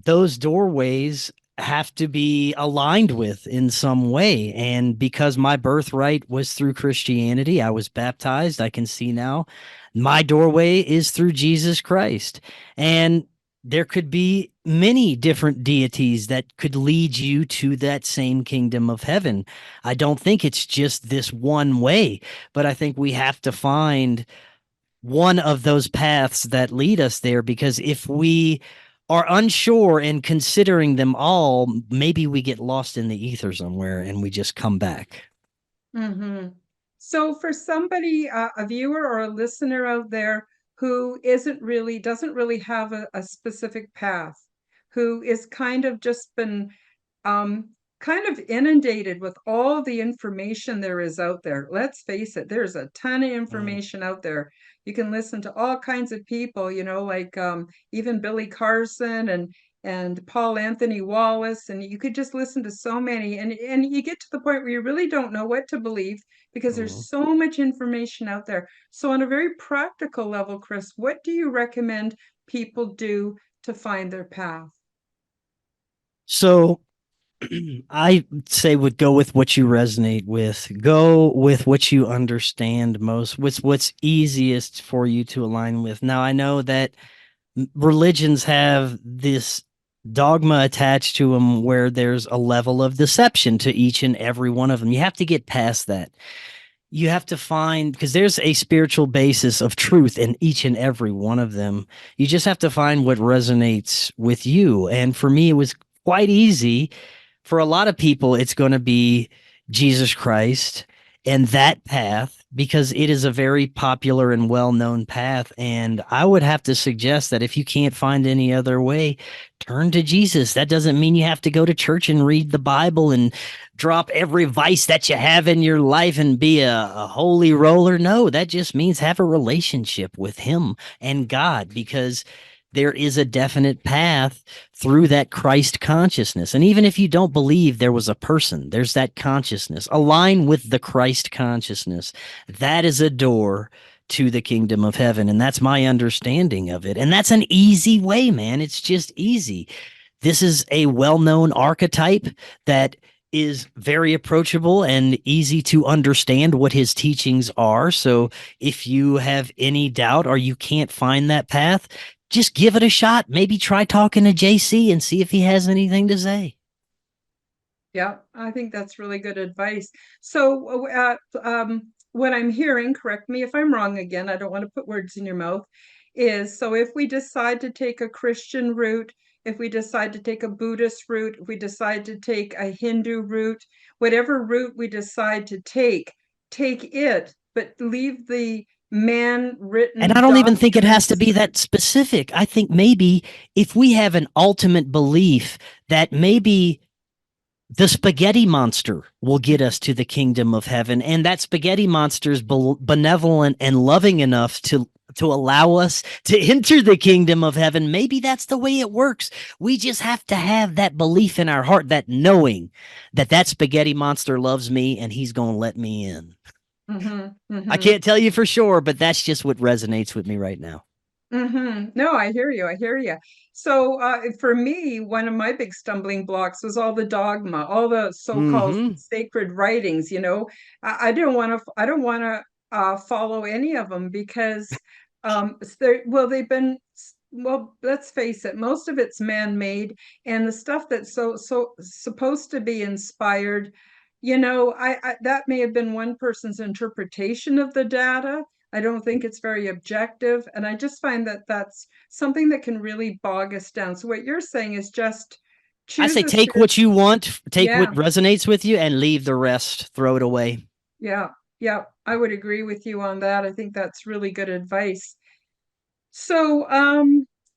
those doorways have to be aligned with in some way. And because my birthright was through Christianity, I was baptized. I can see now my doorway is through Jesus Christ. And there could be many different deities that could lead you to that same kingdom of heaven. I don't think it's just this one way, but I think we have to find one of those paths that lead us there, because if we are unsure and considering them all, maybe we get lost in the ether somewhere and we just come back. Mm-hmm. So for somebody, a viewer or a listener out there who doesn't really have a specific path, who is kind of just been um, kind of inundated with all the information there is out there. Let's face it, there's a ton of Mm. information out there. You can listen to all kinds of people, like even Billy Carson and Paul Anthony Wallace, and you could just listen to so many, and you get to the point where you really don't know what to believe because Mm. there's so much information out there. So on a very practical level, Chris, what do you recommend people do to find their path? So I say would go with what you resonate with. Go with what you understand most. What's easiest for you to align with. Now I know that religions have this dogma attached to them where there's a level of deception to each and every one of them. You have to get past that. You have to find, because there's a spiritual basis of truth in each and every one of them. You just have to find what resonates with you. And for me, it was quite easy. For a lot of people, it's going to be Jesus Christ and that path because it is a very popular and well known path. And I would have to suggest that if you can't find any other way, turn to Jesus. That doesn't mean you have to go to church and read the Bible and drop every vice that you have in your life and be a holy roller. No, that just means have a relationship with Him and God because there is a definite path through that Christ consciousness. And even if you don't believe there was a person, there's that consciousness. Align with the Christ consciousness. That is a door to the kingdom of heaven. And that's my understanding of it. And that's an easy way, man. It's just easy. This is a well known archetype that is very approachable and easy to understand what his teachings are. So if you have any doubt or you can't find that path, just give it a shot. Maybe try talking to JC and see if he has anything to say. Yeah, I think that's really good advice. So, what I'm hearing, correct me if I'm wrong again, I don't want to put words in your mouth, is so if we decide to take a Christian route, if we decide to take a Buddhist route, if we decide to take a Hindu route, whatever route we decide to take it, but leave the man And I written don't even think it has to documents. be that specific. I think maybe if we have an ultimate belief that maybe the spaghetti monster will get us to the kingdom of heaven, and that spaghetti monster is benevolent and loving enough to allow us to enter the kingdom of heaven. Maybe that's the way it works. We just have to have that belief in our heart, that knowing that that spaghetti monster loves me and he's going to let me in. Hmm. I Hmm. can't tell you for sure, but that's just what resonates with me right now. No, I hear you. I hear you. So, for me, one of my big stumbling blocks was all the dogma, all the so-called Mm-hmm. sacred writings. I don't want to. I don't want to follow any of them because, well, they've been. Well, let's face it. Most of it's man-made, and the stuff that's so supposed to be inspired. I that may have been one person's interpretation of the data. I don't think it's very objective. And I just find that that's something that can really bog us down. So what you're saying is just I choose say a take spirit. what you want, take what Yeah, resonates with you, and leave the rest, throw it away. yeah, yeah. I would agree with you on that. I think that's really good advice. So,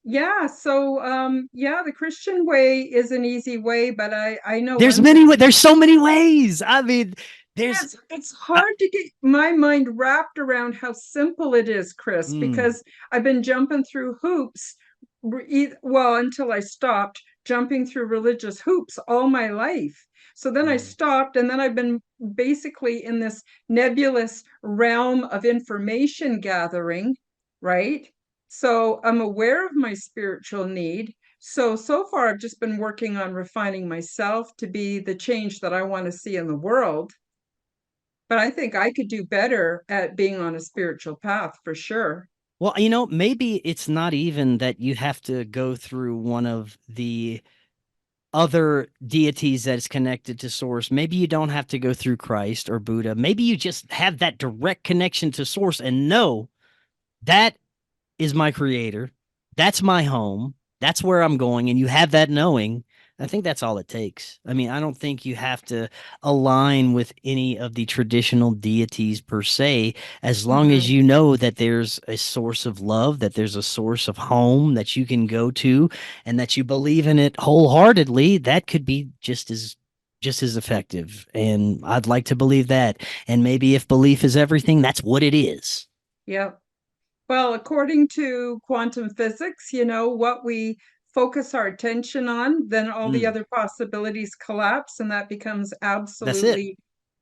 yeah, the Christian way is an easy way, but I know one thing. There's so many ways. I mean, there's It's uh, hard to get my mind wrapped around how simple it is, Chris, mm, because I've been jumping through hoops, well, until I stopped jumping through religious hoops all my life. So then I mm. stopped, and then I've been basically in this nebulous realm of information gathering, right? So I'm aware of my spiritual need. So far, I've just been working on refining myself to be the change that I want to see in the world, but I think I could do better at being on a spiritual path for sure. Well, maybe it's not even that you have to go through one of the other deities that is connected to source. Maybe you don't have to go through Christ or Buddha. Maybe you just have that direct connection to source and know that is my creator. That's my home. That's where I'm going. And you have that knowing. I think that's all it takes. I mean, I don't think you have to align with any of the traditional deities per se, as long as Hmm. you know that there's a source of love, that there's a source of home that you can go to, and that you believe in it wholeheartedly. That could be just as just as effective. And I'd like to believe that. And maybe if belief is everything, that's what it is. Yeah. Well, according to quantum physics, what we focus our attention on, then all the Mm, other possibilities collapse, and that becomes that's it. absolutely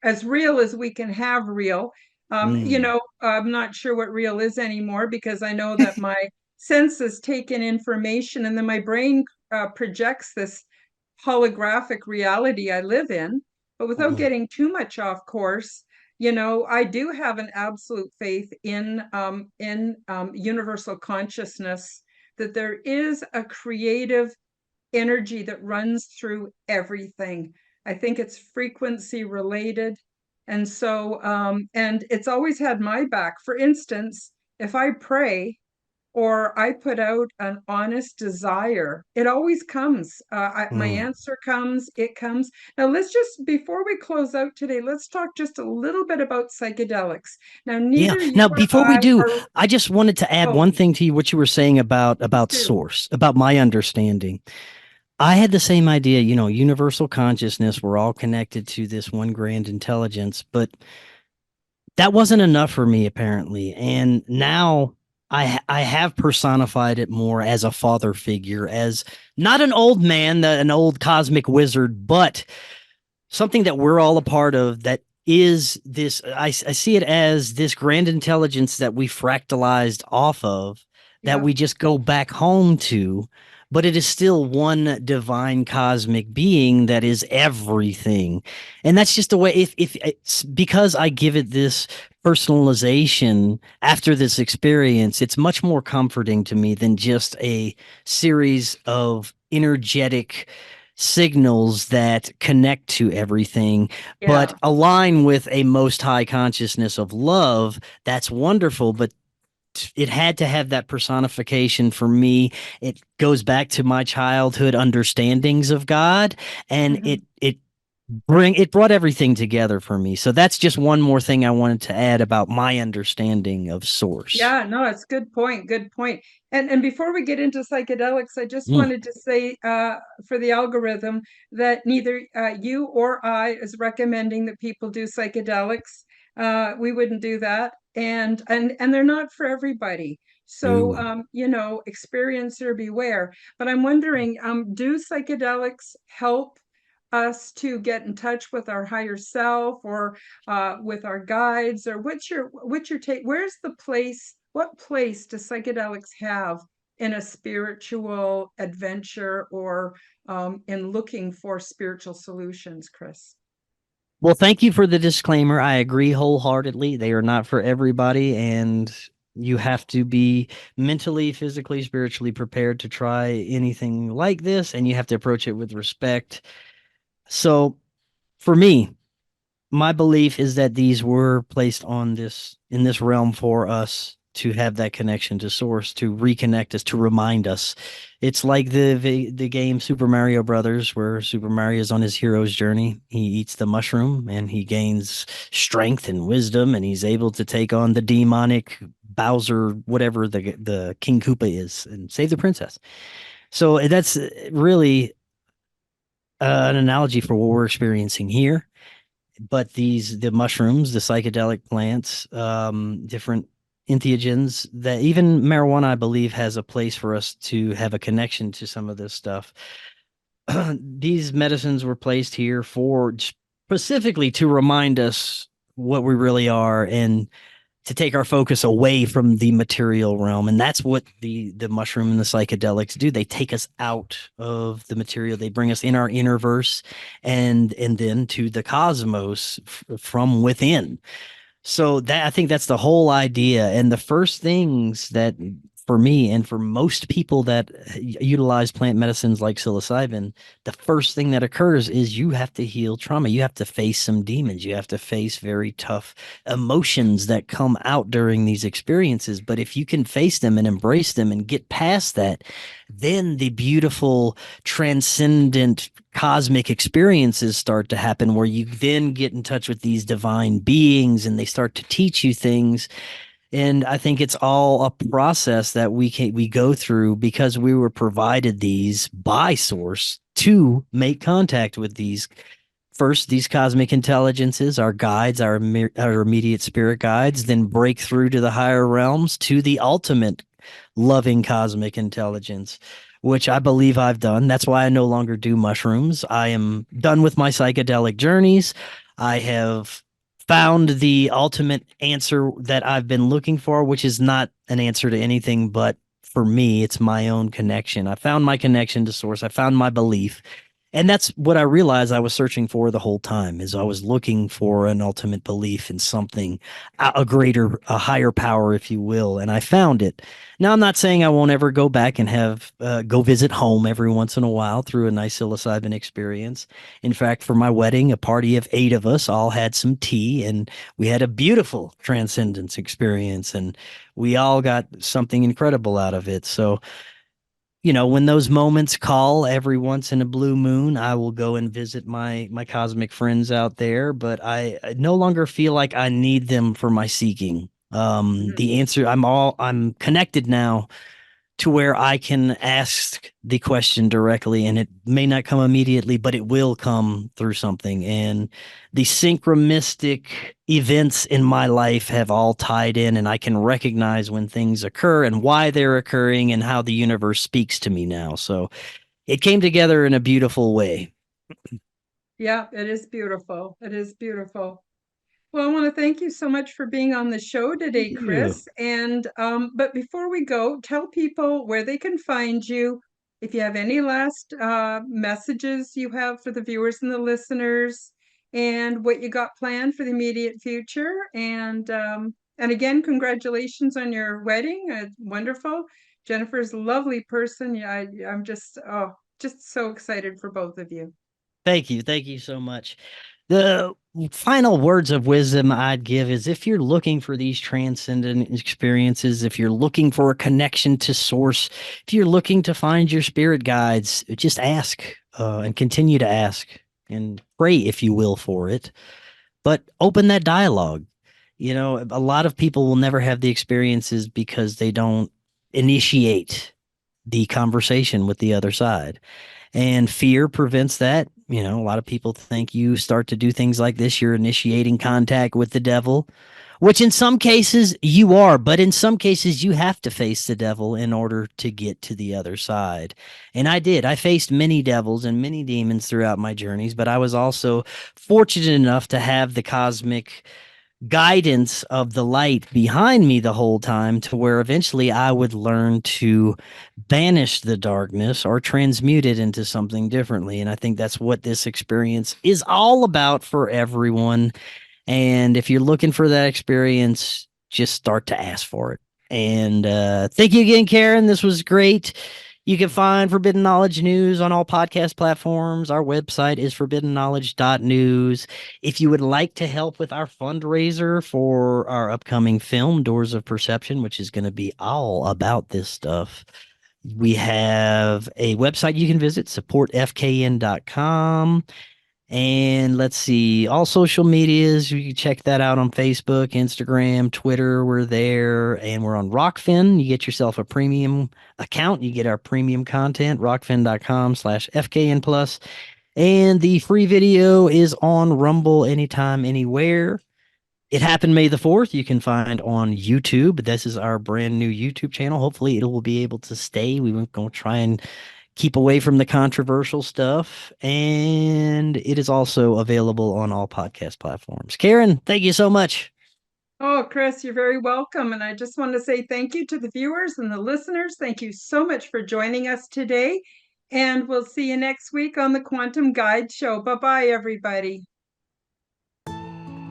as real as we can have real. Mm, I'm not sure what real is anymore because I know that my senses take in information and then my brain projects this holographic reality I live in. But without mm, getting too much off course, I do have an absolute faith in universal consciousness, that there is a creative energy that runs through everything. I think it's frequency related. And it's always had my back. For instance, if I pray or I put out an honest desire, it always comes. My mm. answer comes, it comes. Now, let's just, before we close out today, let's talk just a little bit about psychedelics. Now, Yeah. neither you Now, or before we I do, are, I just wanted to add oh, one thing to you, what you were saying please about do. source, about my understanding. I had the same idea, universal consciousness. We're all connected to this one grand intelligence, but that wasn't enough for me apparently. And now I have personified it more as a father figure, as not an old man, an old cosmic wizard, but something that we're all a part of, that is this. I see it as this grand intelligence that we fractalized off of, that Yeah. we just go back home to, but it is still one divine cosmic being that is everything. And that's just the way, if it's because I give it this personalization after this experience, it's much more comforting to me than just a series of energetic signals that connect to everything, but Yeah. align with a most high consciousness of love. That's wonderful, but it had to have that personification for me. It goes back to my childhood understandings of God, and Mhm. it brought everything together for me. So that's just one more thing I wanted to add about my understanding of source. Yeah, no, it's good point. Good point. And before we get into psychedelics, I just Mm, wanted to say for the algorithm that neither you or I is recommending that people do psychedelics. We wouldn't do that, and they're not for everybody. So no. experiencer beware. But I'm wondering, do psychedelics help us to get in touch with our higher self, or with our guides, or what's your take? Where's the place? What place do psychedelics have in a spiritual adventure, or in looking for spiritual solutions, Chris? Well, thank you for the disclaimer. I agree wholeheartedly. They are not for everybody, and you have to be mentally, physically, spiritually prepared to try anything like this, and you have to approach it with respect. So, for me, my belief is that these were placed on this in this realm for us to have that connection to source, to reconnect us, to remind us. It's like the game Super Mario Brothers, where Super Mario is on his hero's journey. He eats the mushroom and he gains strength and wisdom, and he's able to take on the demonic Bowser, whatever the King Koopa is, and save the princess. So that's really an analogy for what we're experiencing here. But the mushrooms, the psychedelic plants, different entheogens, that even marijuana, I believe, has a place for us to have a connection to some of this stuff. These medicines were placed here for specifically to remind us what we really are, and to take our focus away from the material realm. And that's what the mushroom and the psychedelics do. They take us out of the material, they bring us in our inner verse, and then to the cosmos from within. So that, I think that's the whole idea. And the first things that, for me and for most people that utilize plant medicines like psilocybin, the first thing that occurs is you have to heal trauma. You have to face some demons. You have to face very tough emotions that come out during these experiences. But if you can face them and embrace them and get past that, then the beautiful, transcendent, cosmic experiences start to happen, where you then get in touch with these divine beings and they start to teach you things. And I think it's all a process that we go through, because we were provided these by source to make contact with these First, these cosmic intelligences, our guides, our immediate spirit guides, then break through to the higher realms, to the ultimate loving cosmic intelligence, which I believe I've done. That's why I no longer do mushrooms. I am done with my psychedelic journeys. I have found the ultimate answer that I've been looking for, which is not an answer to anything, but for me, it's my own connection. I found my connection to source. I found my belief. And that's what I realized I was searching for the whole time is I was looking for an ultimate belief in something, a greater, a higher power, if you will. And I found it. Now, I'm not saying I won't ever go back and have go visit home every once in a while through a nice psilocybin experience. In fact, for my wedding, a party of 8 of us all had some tea and we had a beautiful transcendence experience and we all got something incredible out of it. So, when those moments call every once in a blue moon, I will go and visit my cosmic friends out there, but I no longer feel like I need them for my seeking. Mhm. The answer, I'm connected now to where I can ask the question directly, and it may not come immediately, but it will come through something. And the synchronistic events in my life have all tied in, and I can recognize when things occur and why they're occurring and how the universe speaks to me now. So it came together in a beautiful way. Yeah, it is beautiful. It is beautiful. Well, I want to thank you so much for being on the show Thank today, you. Chris. And but before we go, tell people where they can find you. If you have any last messages you have for the viewers and the listeners, and what you got planned for the immediate future. And again, congratulations on your wedding. Wonderful. Jennifer's a lovely person. Yeah, I'm just so excited for both of you. Thank you. Thank you so much. The final words of wisdom I'd give is if you're looking for these transcendent experiences, if you're looking for a connection to source, if you're looking to find your spirit guides, just ask and continue to ask and pray, if you will, for it. But open that dialogue. A lot of people will never have the experiences because they don't initiate the conversation with the other side. And fear prevents that. A lot of people think you start to do things like this, you're initiating contact with the devil, which in some cases you are, but in some cases you have to face the devil in order to get to the other side. And I did. I faced many devils and many demons throughout my journeys, but I was also fortunate enough to have the cosmic guidance of the light behind me the whole time to where eventually I would learn to banish the darkness or transmute it into something differently. And I think that's what this experience is all about for everyone. And if you're looking for that experience, just start to ask for it. And thank you again, Karen. This was great. You can find Forbidden Knowledge News on all podcast platforms. Our website is forbiddenknowledge.news. If you would like to help with our fundraiser for our upcoming film, Doors of Perception, which is going to be all about this stuff, we have a website you can visit, supportfkn.com. And let's see, all social medias, you can check that out on Facebook, Instagram, Twitter. We're there. And we're on Rockfin. You get yourself a premium account. You get our premium content, rockfin.com/FKN plus. And the free video is on Rumble anytime, anywhere. It happened May the 4th. You can find on YouTube. This is our brand new YouTube channel. Hopefully it will be able to stay. We won't go try and keep away from the controversial stuff. And it is also available on all podcast platforms. Karen, thank you so much. Oh, Chris, you're very welcome. And I just want to say thank you to the viewers and the listeners. Thank you so much for joining us today. And we'll see you next week on the Quantum Guide Show. Bye-bye, everybody.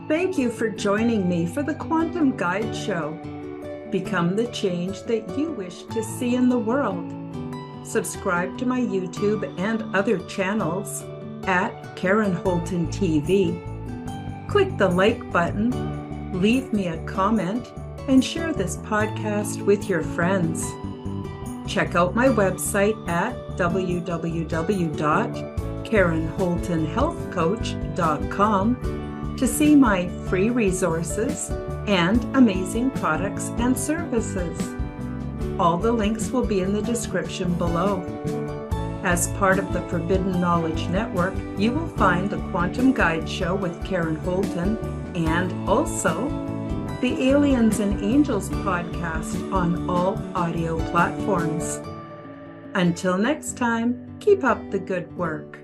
Thank you for joining me for the Quantum Guide Show. Become the change that you wish to see in the world. Subscribe to my YouTube and other channels at Karen Holton TV. Click the like button, leave me a comment, and share this podcast with your friends. Check out my website at www.karenholtonhealthcoach.com to see my free resources and amazing products and services. All the links will be in the description below. As part of the Forbidden Knowledge Network, you will find the Quantum Guide Show with Karen Holton and also the Aliens and Angels podcast on all audio platforms. Until next time, keep up the good work.